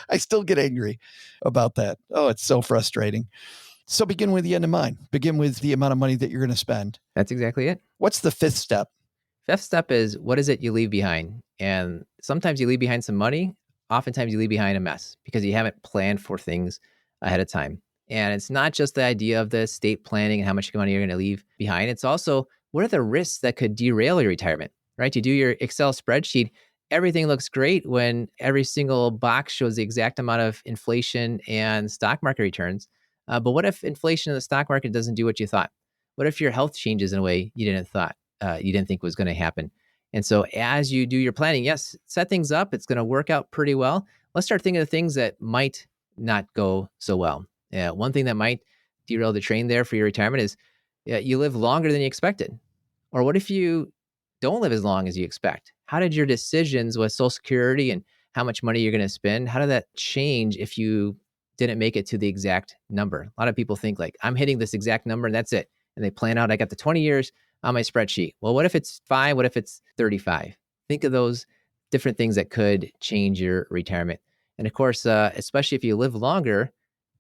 I still get angry about that. Oh, it's so frustrating. So begin with the end in mind. Begin with the amount of money that you're going to spend. That's exactly it. What's the fifth step? Fifth step is, what is it you leave behind? And sometimes you leave behind some money. Oftentimes you leave behind a mess because you haven't planned for things ahead of time. And it's not just the idea of the estate planning and how much money you're going to leave behind. It's also, what are the risks that could derail your retirement, right? You do your Excel spreadsheet, everything looks great when every single box shows the exact amount of inflation and stock market returns. But what if inflation in the stock market doesn't do what you thought? What if your health changes in a way you didn't think was going to happen? And so as you do your planning, yes, set things up. It's going to work out pretty well. Let's start thinking of things that might not go so well. One thing that might derail the train there for your retirement is you live longer than you expected. Or what if you don't live as long as you expect? How did your decisions with Social Security and how much money you're going to spend, how did that change if you didn't make it to the exact number? A lot of people think like, I'm hitting this exact number and that's it. And they plan out, I got the 20 years on my spreadsheet. Well, what if it's 5? What if it's 35? Think of those different things that could change your retirement. And of course, especially if you live longer,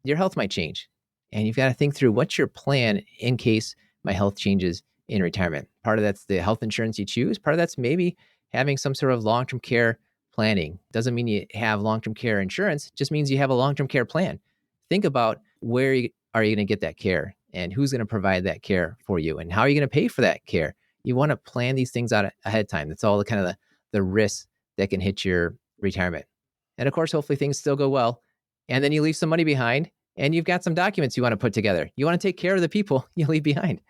your health might change. And you've got to think through what's your plan in case my health changes in retirement. Part of that's the health insurance you choose. Part of that's maybe having some sort of long-term care planning. Doesn't mean you have long-term care insurance, just means you have a long-term care plan. Think about where are you going to get that care and who's going to provide that care for you and how are you going to pay for that care? You want to plan these things out ahead of time. That's all the kind of the risks that can hit your retirement. And of course, hopefully things still go well. And then you leave some money behind and you've got some documents you want to put together. You want to take care of the people you leave behind.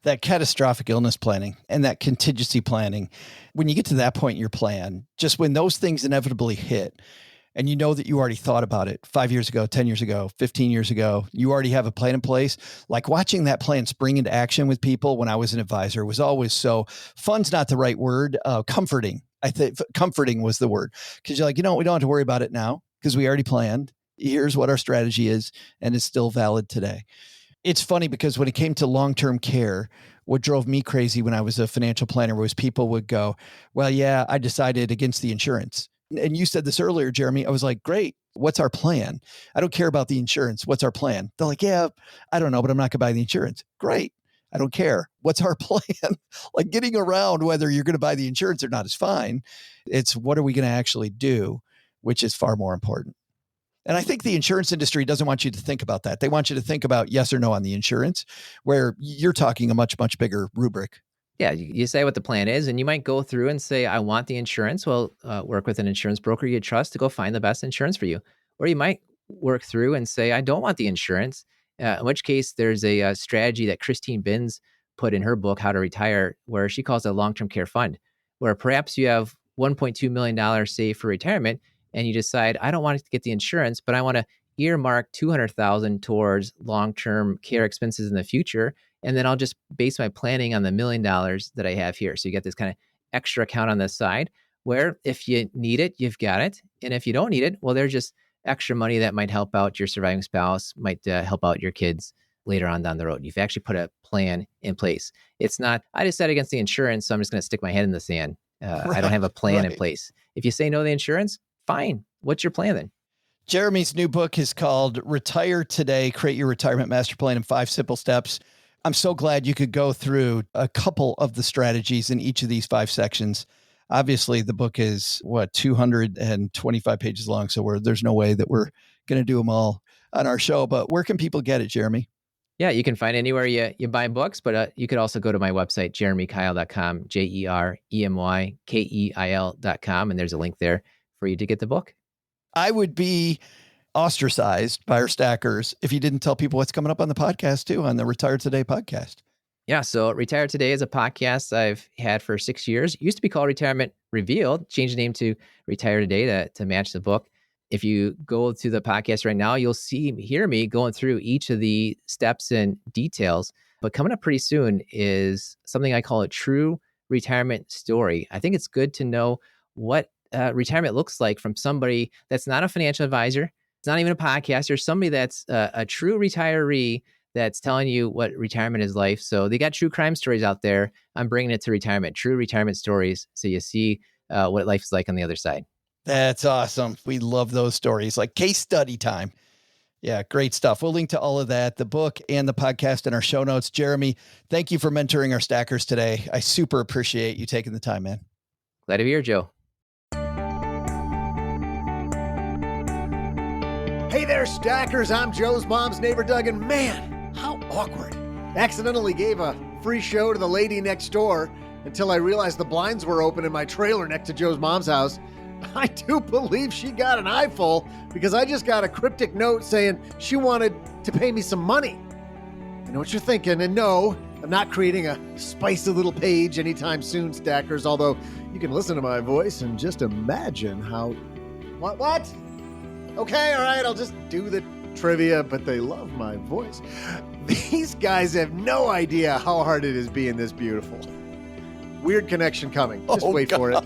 That catastrophic illness planning and that contingency planning, when you get to that point in your plan, just when those things inevitably hit and you know that you already thought about it 5 years ago, 10 years ago, 15 years ago, you already have a plan in place. Like watching that plan spring into action with people when I was an advisor was always so fun's not the right word, comforting. I think comforting was the word because you're like, we don't have to worry about it now because we already planned. Here's what our strategy is and it's still valid today. It's funny because when it came to long-term care, what drove me crazy when I was a financial planner was people would go, well, yeah, I decided against the insurance. And you said this earlier, Jeremy. I was like, great. What's our plan? I don't care about the insurance. What's our plan? They're like, yeah, I don't know, but I'm not going to buy the insurance. Great. I don't care. What's our plan? Like getting around whether you're going to buy the insurance or not is fine. It's what are we going to actually do, which is far more important. And I think the insurance industry doesn't want you to think about that. They want you to think about yes or no on the insurance, where you're talking a much, much bigger rubric. Yeah, you say what the plan is, and you might go through and say, I want the insurance. Well, work with an insurance broker you trust to go find the best insurance for you. Or you might work through and say, I don't want the insurance, in which case there's a strategy that Christine Binns put in her book, How to Retire, where she calls it a long-term care fund, where perhaps you have $1.2 million saved for retirement, and you decide, I don't want to get the insurance, but I want to earmark $200,000 towards long-term care expenses in the future. And then I'll just base my planning on the $1 million that I have here. So you get this kind of extra account on the side where if you need it, you've got it. And if you don't need it, well, there's just extra money that might help out your surviving spouse, might help out your kids later on down the road. You've actually put a plan in place. It's not, I decided against the insurance, so I'm just going to stick my head in the sand. I don't have a plan in place. If you say no to the insurance, fine. What's your plan then? Jeremy's new book is called Retire Today, Create Your Retirement Master Plan in 5 Simple Steps. I'm so glad you could go through a couple of the strategies in each of these 5 sections. Obviously, the book is 225 pages long. So there's no way that we're going to do them all on our show, but where can people get it, Jeremy? Yeah, you can find it anywhere you buy books, but you could also go to my website, jeremykeil.com, JEREMYKEIL.com. And there's a link there for you to get the book. I would be ostracized by our stackers if you didn't tell people what's coming up on the podcast too, on the Retire Today podcast. Yeah, so Retire Today is a podcast I've had for 6 years. It used to be called Retirement Revealed, changed the name to Retire Today to match the book. If you go to the podcast right now, you'll hear me going through each of the steps and details. But coming up pretty soon is something I call a true retirement story. I think it's good to know what retirement looks like from somebody that's not a financial advisor. It's not even a podcaster, somebody that's a true retiree that's telling you what retirement is like. So they got true crime stories out there. I'm bringing it to retirement, true retirement stories. So you see what life is like on the other side. That's awesome. We love those stories, like case study time. Yeah, great stuff. We'll link to all of that, the book and the podcast in our show notes. Jeremy, thank you for mentoring our stackers today. I super appreciate you taking the time, man. Glad to be here, Joe. Hey there, stackers. I'm Joe's mom's neighbor, Doug, and man, how awkward. Accidentally gave a free show to the lady next door until I realized the blinds were open in my trailer next to Joe's mom's house. I do believe she got an eyeful because I just got a cryptic note saying she wanted to pay me some money. I know what you're thinking, and no, I'm not creating a spicy little page anytime soon, stackers, although you can listen to my voice and just imagine how... What? Okay, all right, I'll just do the trivia, but they love my voice. These guys have no idea how hard it is being this beautiful. Weird connection coming. Just wait for it.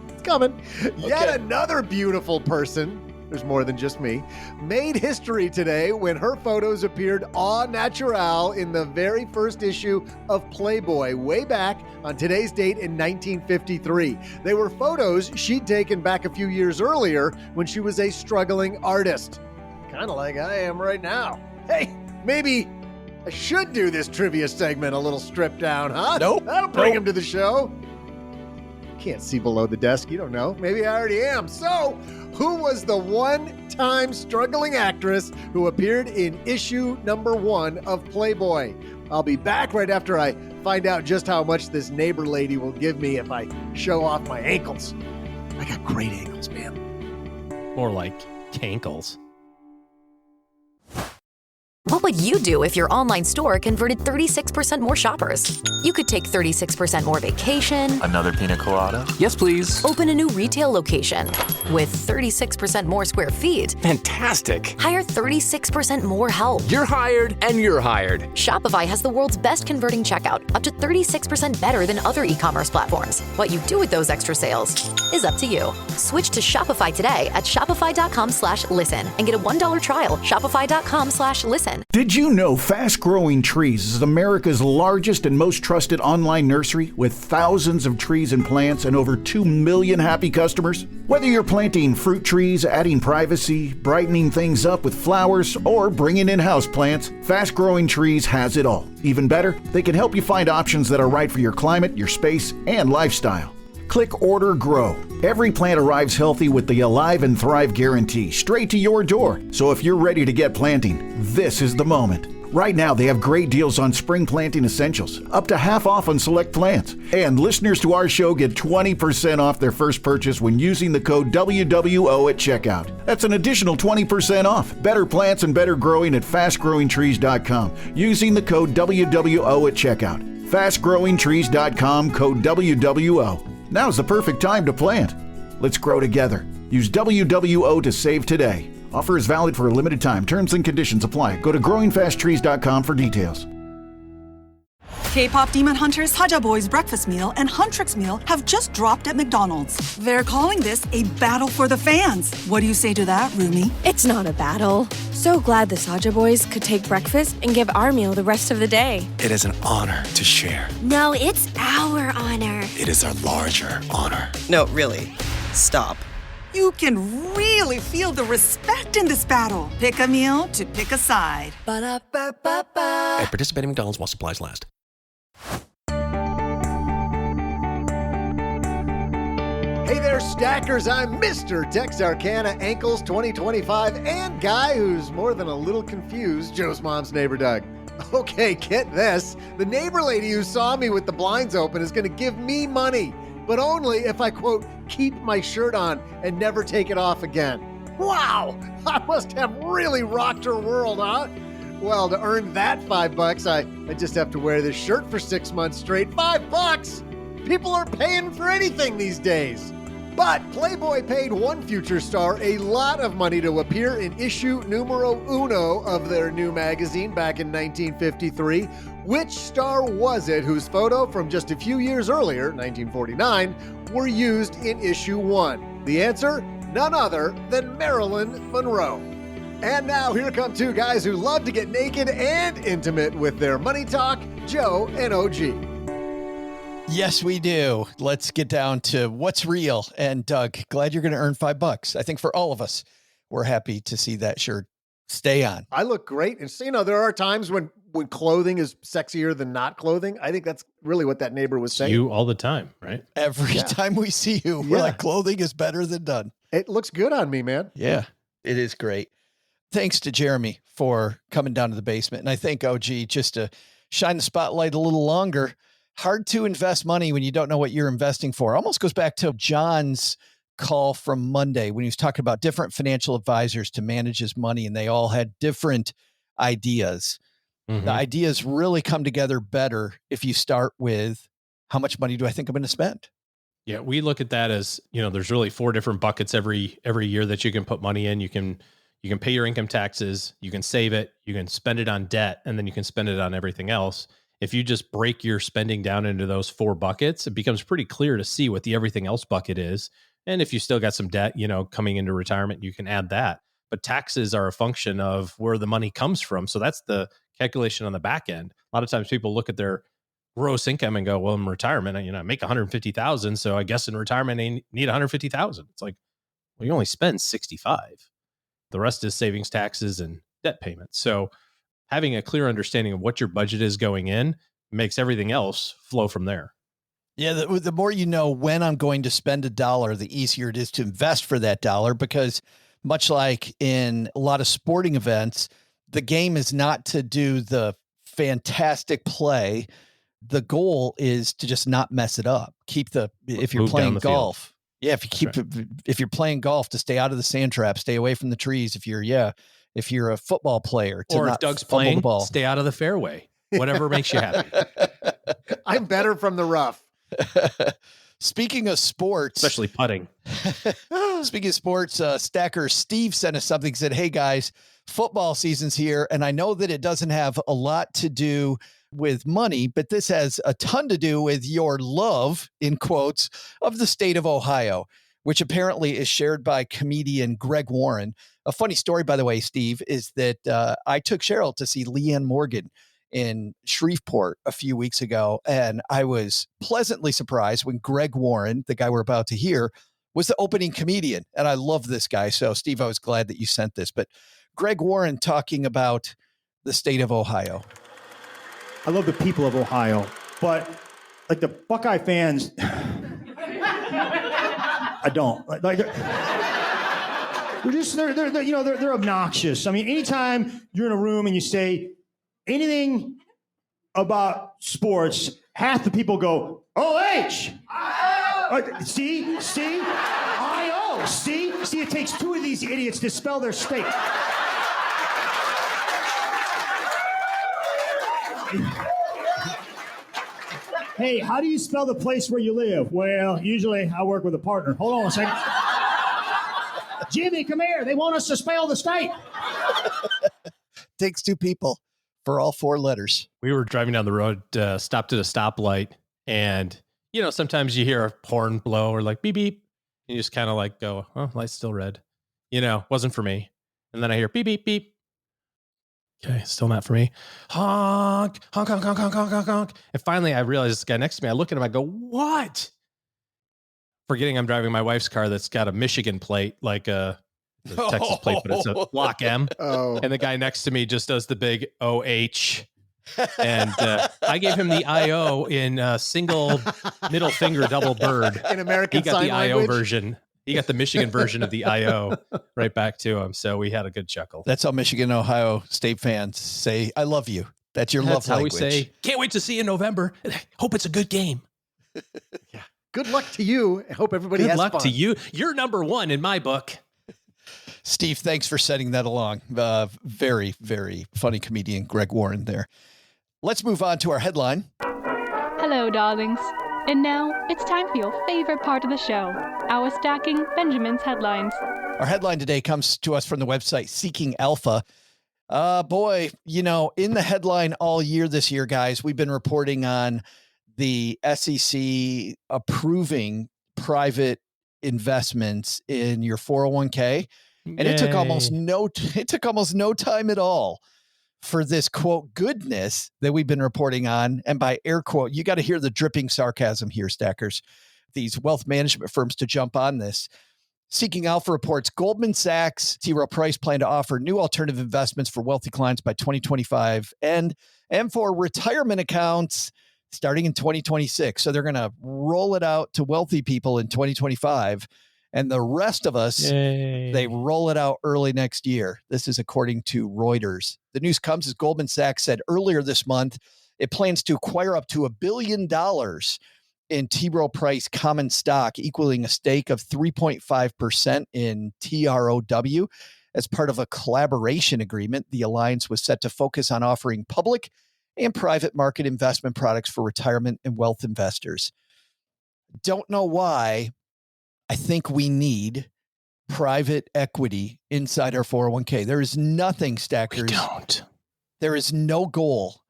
It's coming. Yet another beautiful person, there's more than just me, made history today when her photos appeared au naturel in the very first issue of Playboy way back on today's date in 1953. They were photos she'd taken back a few years earlier when she was a struggling artist. Kind of like I am right now. Hey, maybe I should do this trivia segment a little stripped down, huh? Nope. That'll bring him to the show. Can't see below the desk. You don't know. Maybe I already am. So, who was the one-time struggling actress who appeared in issue number 1 of Playboy? I'll be back right after I find out just how much this neighbor lady will give me if I show off my ankles. I got great ankles, man. More like cankles. What would you do if your online store converted 36% more shoppers? You could take 36% more vacation. Another pina colada? Yes, please. Open a new retail location with 36% more square feet. Fantastic. Hire 36% more help. You're hired and you're hired. Shopify has the world's best converting checkout, up to 36% better than other e-commerce platforms. What you do with those extra sales is up to you. Switch to Shopify today at shopify.com/listen and get a $1 trial. Shopify.com/listen. Did you know Fast Growing Trees is America's largest and most trusted online nursery with thousands of trees and plants and over 2 million happy customers? Whether you're planting fruit trees, adding privacy, brightening things up with flowers, or bringing in houseplants, Fast Growing Trees has it all. Even better, they can help you find options that are right for your climate, your space, and lifestyle. Click Order Grow. Every plant arrives healthy with the Alive and Thrive guarantee straight to your door. So if you're ready to get planting, this is the moment. Right now, they have great deals on spring planting essentials, up to half off on select plants. And listeners to our show get 20% off their first purchase when using the code WWO at checkout. That's an additional 20% off. Better plants and better growing at fastgrowingtrees.com using the code WWO at checkout. Fastgrowingtrees.com, code WWO. Now's the perfect time to plant. Let's grow together. Use WWO to save today. Offer is valid for a limited time. Terms and conditions apply. Go to growingfasttrees.com for details. K-pop Demon Hunters, Haja Boys Breakfast Meal and Huntrix Meal have just dropped at McDonald's. They're calling this a battle for the fans. What do you say to that, Rumi? It's not a battle. So glad the Saja Boys could take breakfast and give our meal the rest of the day. It is an honor to share. No, it's our honor. It is our larger honor. No, really. Stop. You can really feel the respect in this battle. Pick a meal to pick a side. Ba-da-ba-ba-ba. At participating McDonald's while supplies last. Hey there, stackers. I'm Mr. Texarkana Ankles 2025 and guy who's more than a little confused, Joe's mom's neighbor, Doug. Okay, get this. The neighbor lady who saw me with the blinds open is going to give me money, but only if I, quote, keep my shirt on and never take it off again. Wow, I must have really rocked her world, huh? Well, to earn that $5, I just have to wear this shirt for 6 months straight. $5! People are paying for anything these days. But Playboy paid one future star a lot of money to appear in issue numero uno of their new magazine back in 1953. Which star was it whose photo from just a few years earlier, 1949, were used in issue 1? The answer? None other than Marilyn Monroe. And now here come two guys who love to get naked and intimate with their money talk, Joe and OG. Yes, we do. Let's get down to what's real. And Doug, glad you're going to earn $5. I think for all of us, we're happy to see that shirt stay on. I look great. And so, there are times when clothing is sexier than not clothing. I think that's really what that neighbor was saying. You all the time, right? Every time we see you, we're like, clothing is better than done. It looks good on me, man. Yeah, it is great. thanks to Jeremy for coming down to the basement. And I think, OG, just to shine the spotlight a little longer, hard to invest money when you don't know what you're investing for. Almost goes back to John's call from Monday when he was talking about different financial advisors to manage his money, and they all had different ideas. Mm-hmm. The ideas really come together better if you start with, how much money do I think I'm going to spend? Yeah, we look at that as, there's really 4 different buckets every year that you can put money in. You can pay your income taxes, you can save it, you can spend it on debt, and then you can spend it on everything else. If you just break your spending down into those 4 buckets, it becomes pretty clear to see what the everything else bucket is. And if you still got some debt, coming into retirement, you can add that. But taxes are a function of where the money comes from. So that's the calculation on the back end. A lot of times people look at their gross income and go, well, in retirement, I make 150,000. So I guess in retirement, I need 150,000. It's like, well, you only spend 65. The rest is savings, taxes, and debt payments. So having a clear understanding of what your budget is going in makes everything else flow from there. Yeah, the more you know when I'm going to spend $1, the easier it is to invest for that dollar, because much like in a lot of sporting events, the game is not to do the fantastic play. The goal is to just not mess it up. If you're playing golf. Yeah, if you're playing golf, to stay out of the sand trap, stay away from the trees. If you're a football player, to or not if Doug's fumble playing, the ball. stay out of the fairway. Whatever makes you happy. I'm better from the rough. Speaking of sports, especially putting. Speaking of sports, Stacker Steve sent us something, said, hey guys, football season's here. And I know that it doesn't have a lot to do with money, but this has a ton to do with your love, in quotes, of the state of Ohio, which apparently is shared by comedian Greg Warren. A funny story, by the way, Steve, is that I took Cheryl to see Leanne Morgan in Shreveport a few weeks ago, and I was pleasantly surprised when Greg Warren, the guy we're about to hear, was the opening comedian. And I love this guy. So, Steve, I was glad that you sent this. But Greg Warren talking about the state of Ohio. I love the people of Ohio, but like the Buckeye fans, I don't. They're obnoxious. I mean, anytime you're in a room and you say anything about sports, half the people go, OH! See, I-O, see, it takes 2 of these idiots to spell their state. Hey, how do you spell the place where you live? Well, usually I work with a partner. Hold on a second. Jimmy, come here. They want us to spell the state. Takes 2 people for all 4 letters. We were driving down the road, stopped at a stoplight, and sometimes you hear a horn blow or like beep beep, and you just kind of like go, oh, light's still red. Wasn't for me. And then I hear beep beep beep. Okay, still not for me. Honk, honk, honk, honk, honk, honk, honk, honk. And finally I realize this guy next to me, I look at him, I go, what? Forgetting I'm driving my wife's car that's got a Michigan plate, like a Texas plate, but it's a block M. Oh. And the guy next to me just does the big OH. And I gave him the IO in single middle finger double bird. In American He got Sign the IO Language? version. He got the Michigan version of the IO right back to him. So we had a good chuckle. That's how Michigan, Ohio State fans say, I love you. That's your love language. That's how we say, can't wait to see you in November. Hope it's a good game. Yeah. Good luck to you. I hope everybody has fun. Good luck to you. You're number 1 in my book. Steve, thanks for setting that along. Very, very funny comedian Greg Warren there. Let's move on to our headline. Hello, darlings. And now it's time for your favorite part of the show, our Stacking Benjamin's headlines. Our headline today comes to us from the website Seeking Alpha. Boy, in the headline all year this year, guys, we've been reporting on the SEC approving private investments in your 401k. And it took almost no time at all for this, quote, goodness that we've been reporting on. And by air quote, you got to hear the dripping sarcasm here, Stackers. These wealth management firms to jump on this. Seeking Alpha reports Goldman Sachs, T. Rowe Price plan to offer new alternative investments for wealthy clients by 2025 and for retirement accounts starting in 2026. So they're going to roll it out to wealthy people in 2025. And the rest of us, they roll it out early next year. This is according to Reuters. The news comes as Goldman Sachs said earlier this month, it plans to acquire up to $1 billion in T. Rowe Price common stock, equaling a stake of 3.5% in TROW. As part of a collaboration agreement, the alliance was set to focus on offering public and private market investment products for retirement and wealth investors. Don't know why. I think we need private equity inside our 401k. There is nothing, Stackers. We don't. There is no goal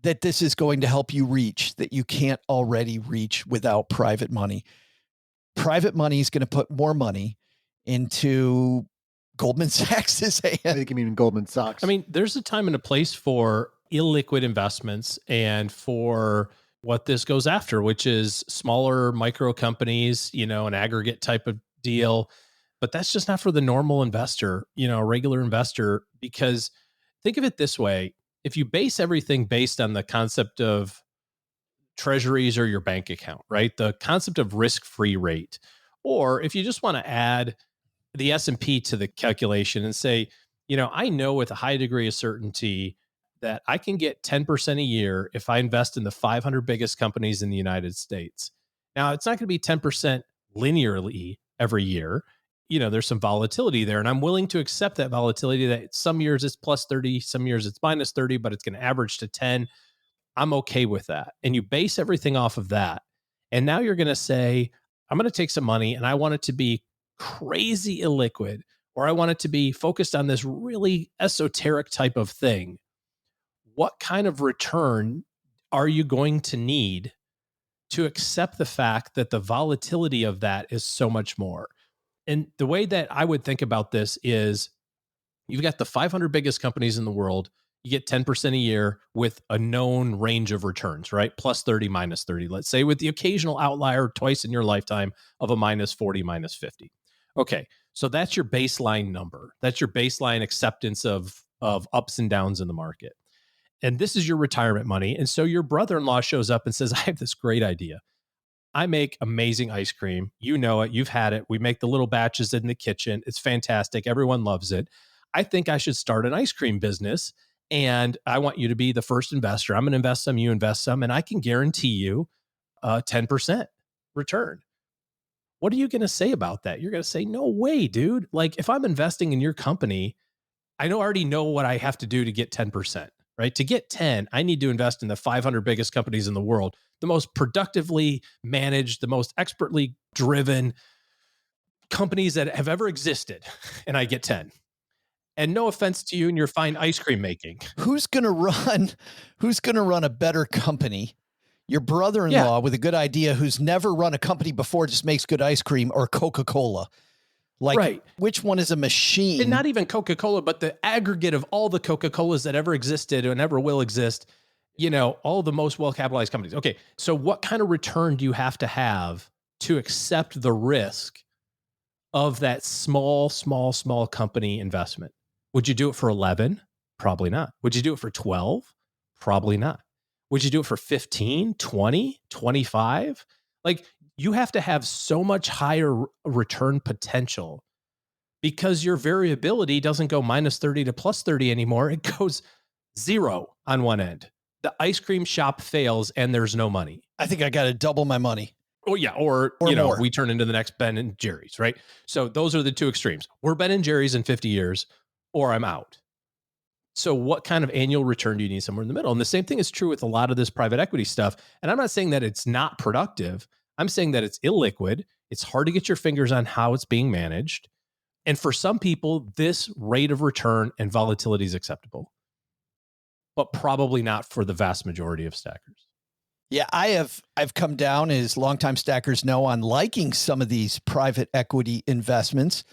that this is going to help you reach that you can't already reach without private money. Private money is going to put more money into Goldman Sachs' hand. I think you mean Goldman Sachs. I mean, there's a time and a place for illiquid investments and for what this goes after, which is smaller micro companies, an aggregate type of deal. But that's just not for the normal investor, a regular investor, because think of it this way. If you base everything based on the concept of treasuries or your bank account, right? The concept of risk-free rate, or if you just want to add the S&P to the calculation and say, I know with a high degree of certainty that I can get 10% a year if I invest in the 500 biggest companies in the United States. Now, it's not going to be 10% linearly every year. There's some volatility there, and I'm willing to accept that volatility, that some years it's plus 30, some years it's minus 30, but it's going to average to 10. I'm okay with that. And you base everything off of that. And now you're going to say, I'm going to take some money and I want it to be crazy illiquid, or I want it to be focused on this really esoteric type of thing. What kind of return are you going to need to accept the fact that the volatility of that is so much more? And the way that I would think about this is you've got the 500 biggest companies in the world. You get 10% a year with a known range of returns, right? Plus 30, minus 30. Let's say with the occasional outlier twice in your lifetime of a minus 40, minus 50. Okay, so that's your baseline number. That's your baseline acceptance of ups and downs in the market. And this is your retirement money. And so your brother-in-law shows up and says, I have this great idea. I make amazing ice cream. You know it. You've had it. We make the little batches in the kitchen. It's fantastic. Everyone loves it. I think I should start an ice cream business, and I want you to be the first investor. I'm going to invest some, you invest some, and I can guarantee you 10% return. What are you going to say about that? You're going to say, no way, dude. Like, if I'm investing in your company, I already know what I have to do to get 10%. Right? To get 10, I need to invest in the 500 biggest companies in the world, the most productively managed, the most expertly driven companies that have ever existed. And I get 10. And no offense to you and your fine ice cream making. Who's going to run a better company? Your brother-in-law with a good idea who's never run a company before, just makes good ice cream, or Coca-Cola? Like, right. Which one is a machine? And not even Coca-Cola, but the aggregate of all the Coca-Colas that ever existed and ever will exist, all the most well-capitalized companies. Okay, so what kind of return do you have to accept the risk of that small company investment? Would you do it for 11? Probably not. Would you do it for 12? Probably not. Would you do it for 15, 20, 25? Like, you have to have so much higher return potential because your variability doesn't go minus 30 to plus 30 anymore. It goes 0 on one end. The ice cream shop fails and there's no money. I think I got to double my money. Oh yeah. Or more. We turn into the next Ben and Jerry's, right? So those are the two extremes. We're Ben and Jerry's in 50 years or I'm out. So what kind of annual return do you need somewhere in the middle? And the same thing is true with a lot of this private equity stuff. And I'm not saying that it's not productive. I'm saying that it's illiquid. It's hard to get your fingers on how it's being managed. And for some people, this rate of return and volatility is acceptable, but probably not for the vast majority of stackers. Yeah, I've come down, as longtime stackers know, on liking some of these private equity investments,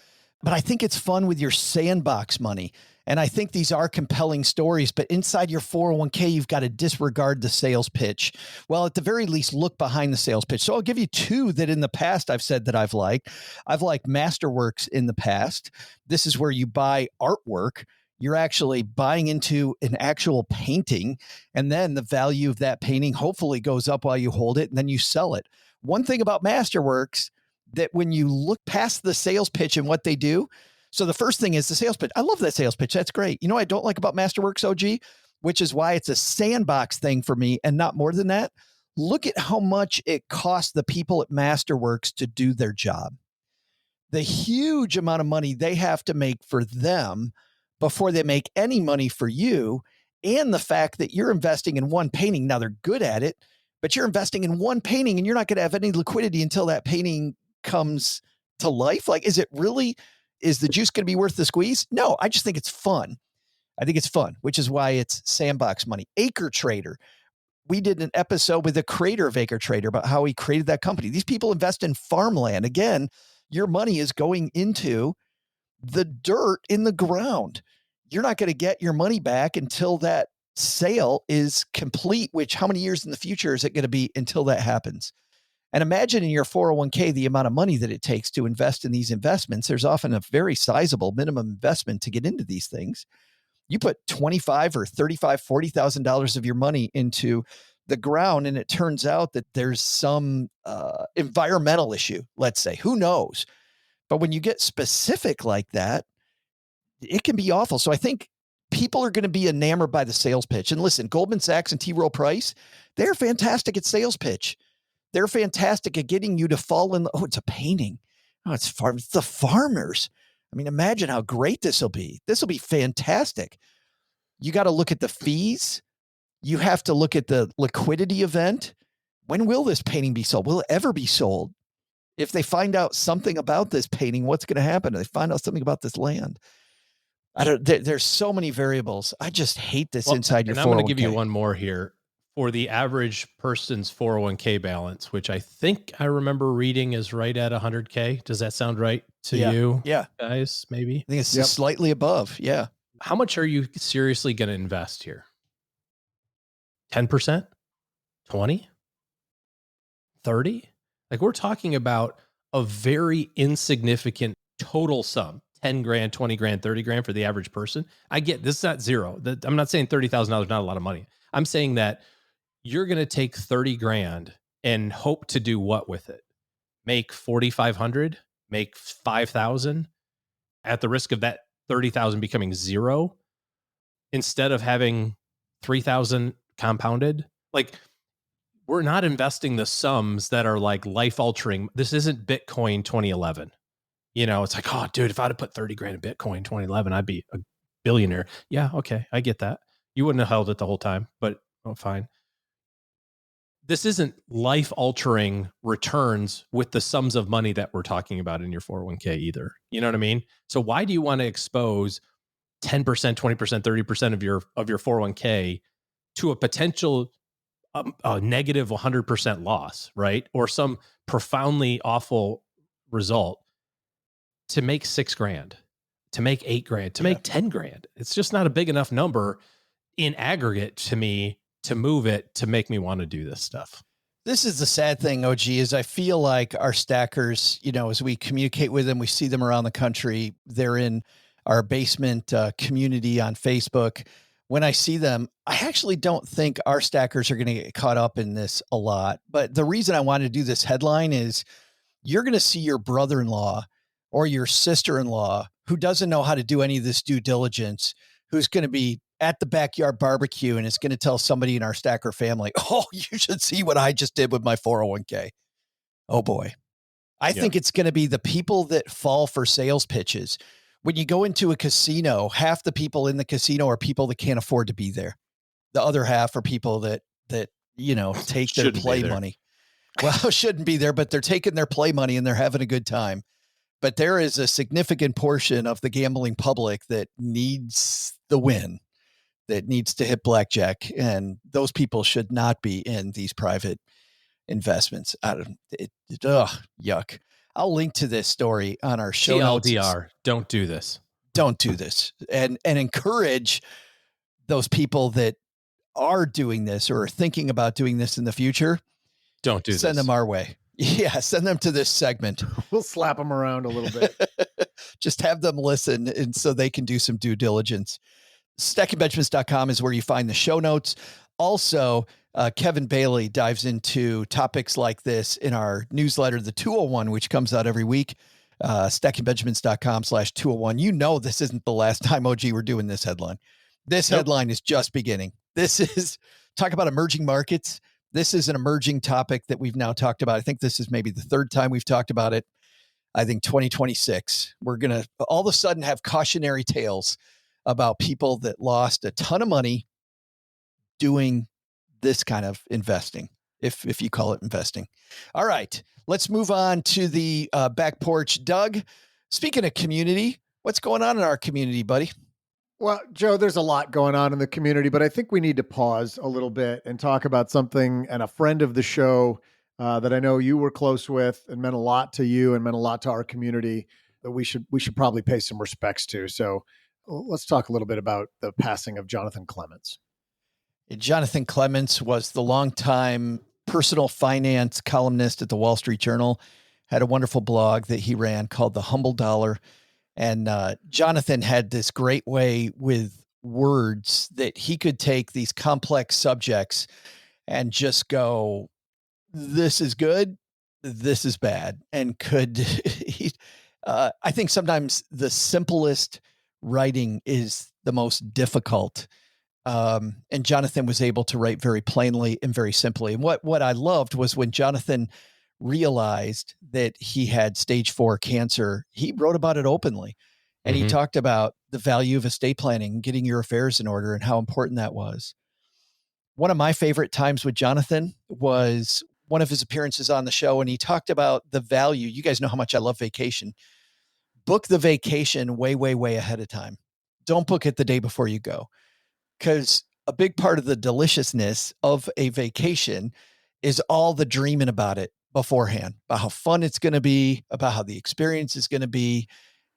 but I think it's fun with your sandbox money. And I think these are compelling stories, but inside your 401k, you've got to disregard the sales pitch. Well, at the very least, look behind the sales pitch. So I'll give you two that in the past I've said that I've liked. I've liked Masterworks in the past. This is where you buy artwork. You're actually buying into an actual painting, and then the value of that painting hopefully goes up while you hold it, and then you sell it. One thing about Masterworks, that when you look past the sales pitch and what they do. So the first thing is the sales pitch. I love that sales pitch. That's great. You know what I don't like about Masterworks, OG, which is why it's a sandbox thing for me and not more than that. Look at how much it costs the people at Masterworks to do their job. The huge amount of money they have to make for them before they make any money for you. And the fact that you're investing in one painting. Now they're good at it, but you're investing in one painting and you're not going to have any liquidity until that painting comes to life. Like, is the juice going to be worth the squeeze? No, I just think it's fun. I think it's fun, which is why it's sandbox money. Acre Trader. We did an episode with the creator of Acre Trader about how he created that company. These people invest in farmland. Again, your money is going into the dirt in the ground. You're not going to get your money back until that sale is complete, which how many years in the future is it going to be until that happens? And imagine in your 401k, the amount of money that it takes to invest in these investments. There's often a very sizable minimum investment to get into these things. You put $25,000 or $35,000, $40,000 of your money into the ground, and it turns out that there's some environmental issue, let's say. Who knows? But when you get specific like that, it can be awful. So I think people are going to be enamored by the sales pitch. And listen, Goldman Sachs and T. Rowe Price, they're fantastic at sales pitch. They're fantastic at getting you to fall in. Oh, it's a painting. Oh, it's the farmers. I mean, imagine how great this will be. This will be fantastic. You got to look at the fees. You have to look at the liquidity event. When will this painting be sold? Will it ever be sold? If they find out something about this painting, what's going to happen? If they find out something about this land. There's so many variables. I just hate this inside your 401k. And I'm going to give you one more here. For the average person's 401k balance, which I think I remember reading is right at 100K. Does that sound right to you? Yeah. Guys, maybe? I think it's just slightly above. Yeah. How much are you seriously going to invest here? 10%? 20? 30? Like, we're talking about a very insignificant total sum. 10 grand, 20 grand, 30 grand for the average person. I get this is not zero. I'm not saying $30,000 not a lot of money. I'm saying that you're going to take 30 grand and hope to do what with it? Make 4,500, make 5,000 at the risk of that 30,000 becoming zero instead of having 3,000 compounded. Like, we're not investing the sums that are like life altering. This isn't Bitcoin 2011. You know, it's like, oh, dude, if I'd have put 30 grand in Bitcoin 2011, I'd be a billionaire. Yeah, okay, I get that. You wouldn't have held it the whole time, but fine. This isn't life-altering returns with the sums of money that we're talking about in your 401k either. You know what I mean? So why do you want to expose 10%, 20%, 30% of your 401k to a potential negative 100% loss, right? Or some profoundly awful result to make 6 grand, to make 8 grand, to make 10 grand? It's just not a big enough number in aggregate to me to move it to make me want to do this stuff. This is the sad thing, OG, is I feel like our stackers, you know, as we communicate with them, we see them around the country. They're in our basement community on Facebook. When I see them, I actually don't think our stackers are going to get caught up in this a lot. But the reason I wanted to do this headline is you're going to see your brother-in-law or your sister-in-law who doesn't know how to do any of this due diligence, who's going to be at the backyard barbecue and is going to tell somebody in our stacker family, oh, you should see what I just did with my 401k. Oh boy. I think it's going to be the people that fall for sales pitches. When you go into a casino, half the people in the casino are people that can't afford to be there. The other half are people that, you know, take their play money. Well, shouldn't be there, but they're taking their play money and they're having a good time. But there is a significant portion of the gambling public that needs the win, that needs to hit blackjack, and those people should not be in these private investments. Yuck. I'll link to this story on our show notes. TLDR, don't do this. Don't do this. And encourage those people that are doing this or are thinking about doing this in the future. Don't do this. Send them our way. Yeah, send them to this segment. We'll slap them around a little bit. Just have them listen, and so they can do some due diligence. StackingBenjamins.com is where you find the show notes. Also, Kevin Bailey dives into topics like this in our newsletter, the 201, which comes out every week. stackingbenjamins.com/201. You know, this isn't the last time, OG, we're doing this headline. This headline is just beginning. This is talk about emerging markets. This is an emerging topic that we've now talked about. I think this is maybe the third time we've talked about it. I think 2026, we're going to all of a sudden have cautionary tales about people that lost a ton of money doing this kind of investing, if you call it investing. All right, let's move on to the back porch. Doug, speaking of community, what's going on in our community, buddy? Well, Joe, there's a lot going on in the community, but I think we need to pause a little bit and talk about something and a friend of the show that I know you were close with and meant a lot to you and meant a lot to our community that we should probably pay some respects to. So let's talk a little bit about the passing of Jonathan Clements. Jonathan Clements was the longtime personal finance columnist at the Wall Street Journal, had a wonderful blog that he ran called The Humble Dollar. And Jonathan had this great way with words that he could take these complex subjects and just go, this is good, this is bad. And I think sometimes the simplest writing is the most difficult. And Jonathan was able to write very plainly and very simply. And what I loved was when Jonathan realized that he had stage 4 cancer, he wrote about it openly. And he talked about the value of estate planning, getting your affairs in order and how important that was. One of my favorite times with Jonathan was one of his appearances on the show. And he talked about the value. You guys know how much I love vacation. Book the vacation way, way, way ahead of time. Don't book it the day before you go. Because a big part of the deliciousness of a vacation is all the dreaming about it beforehand, about how fun it's going to be, about how the experience is going to be.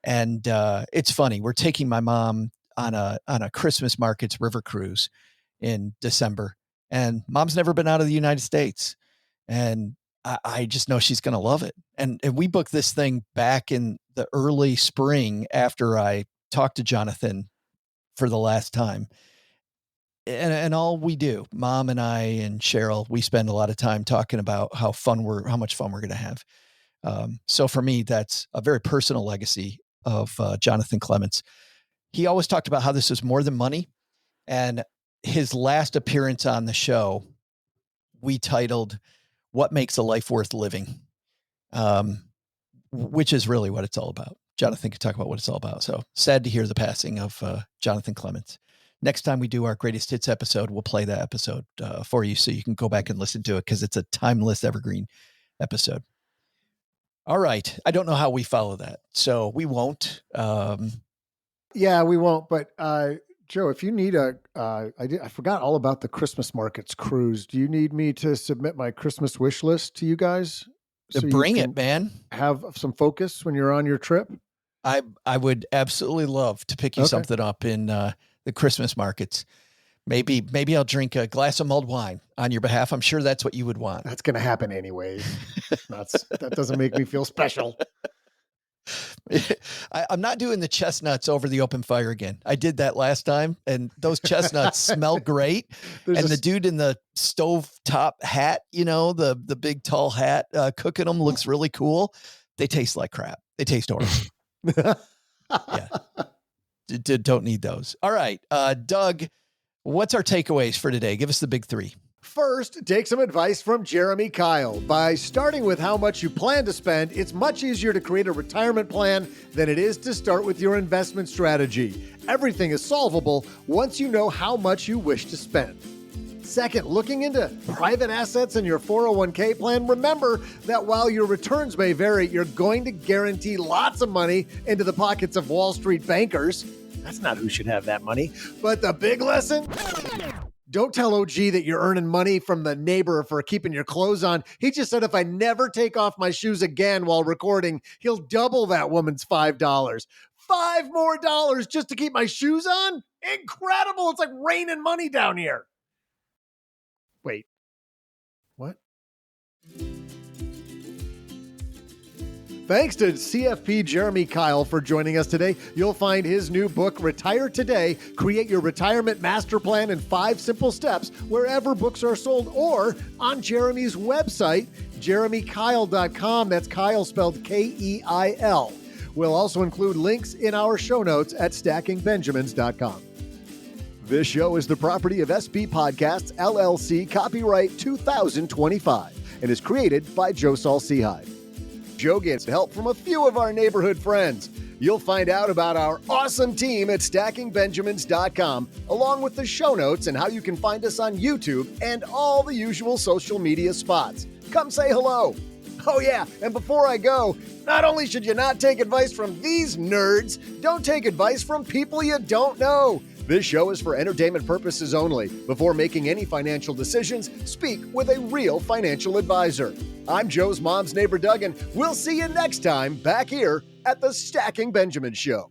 And it's funny. We're taking my mom on a Christmas markets river cruise in December, and mom's never been out of the United States. And I just know she's going to love it. And we booked this thing back in the early spring after I talked to Jonathan for the last time. And all we do, Mom and I and Cheryl, we spend a lot of time talking about how much fun we're going to have. So for me, that's a very personal legacy of Jonathan Clements. He always talked about how this is more than money. And his last appearance on the show, we titled, "What Makes a Life Worth Living?" Which is really what it's all about. Jonathan could talk about what it's all about. So sad to hear the passing of Jonathan Clements. Next time we do our greatest hits episode, we'll play that episode for you so you can go back and listen to it because it's a timeless evergreen episode. All right. I don't know how we follow that, so we won't. Yeah, we won't. But Joe, if you need I forgot all about the Christmas markets cruise. Do you need me to submit my Christmas wish list to you guys? So bring it, man. Have some focus when you're on your trip. I would absolutely love to pick you something up in the Christmas markets. Maybe I'll drink a glass of mulled wine on your behalf. I'm sure that's what you would want. That's going to happen anyways. That doesn't make me feel special. I'm not doing the chestnuts over the open fire again. I did that last time, and those chestnuts smell great. The dude in the stovetop hat, the big tall hat, cooking them looks really cool. They taste like crap. They taste horrible. Yeah. Don't need those. All right. Doug, what's our takeaways for today? Give us the big 3. First, take some advice from Jeremy Keil. By starting with how much you plan to spend, it's much easier to create a retirement plan than it is to start with your investment strategy. Everything is solvable once you know how much you wish to spend. Second, looking into private assets in your 401k plan, remember that while your returns may vary, you're going to guarantee lots of money into the pockets of Wall Street bankers. That's not who should have that money. But the big lesson? Don't tell OG that you're earning money from the neighbor for keeping your clothes on. He just said if I never take off my shoes again while recording, he'll double that woman's $5. $5 more just to keep my shoes on? Incredible. It's like raining money down here. Wait. What? Thanks to CFP Jeremy Keil for joining us today. You'll find his new book, Retire Today, Create Your Retirement Master Plan in 5 Simple Steps, wherever books are sold, or on Jeremy's website, jeremykeil.com. That's Keil spelled Keil. We'll also include links in our show notes at stackingbenjamins.com. This show is the property of SB Podcasts, LLC, copyright 2025, and is created by Joe Saul-Sehy. Joe gets help from a few of our neighborhood friends. You'll find out about our awesome team at stackingbenjamins.com, along with the show notes and how you can find us on YouTube and all the usual social media spots. Come say hello. Oh yeah, and before I go, not only should you not take advice from these nerds, don't take advice from people you don't know. This show is for entertainment purposes only. Before making any financial decisions, speak with a real financial advisor. I'm Joe's mom's neighbor, Doug, and we'll see you next time back here at the Stacking Benjamins Show.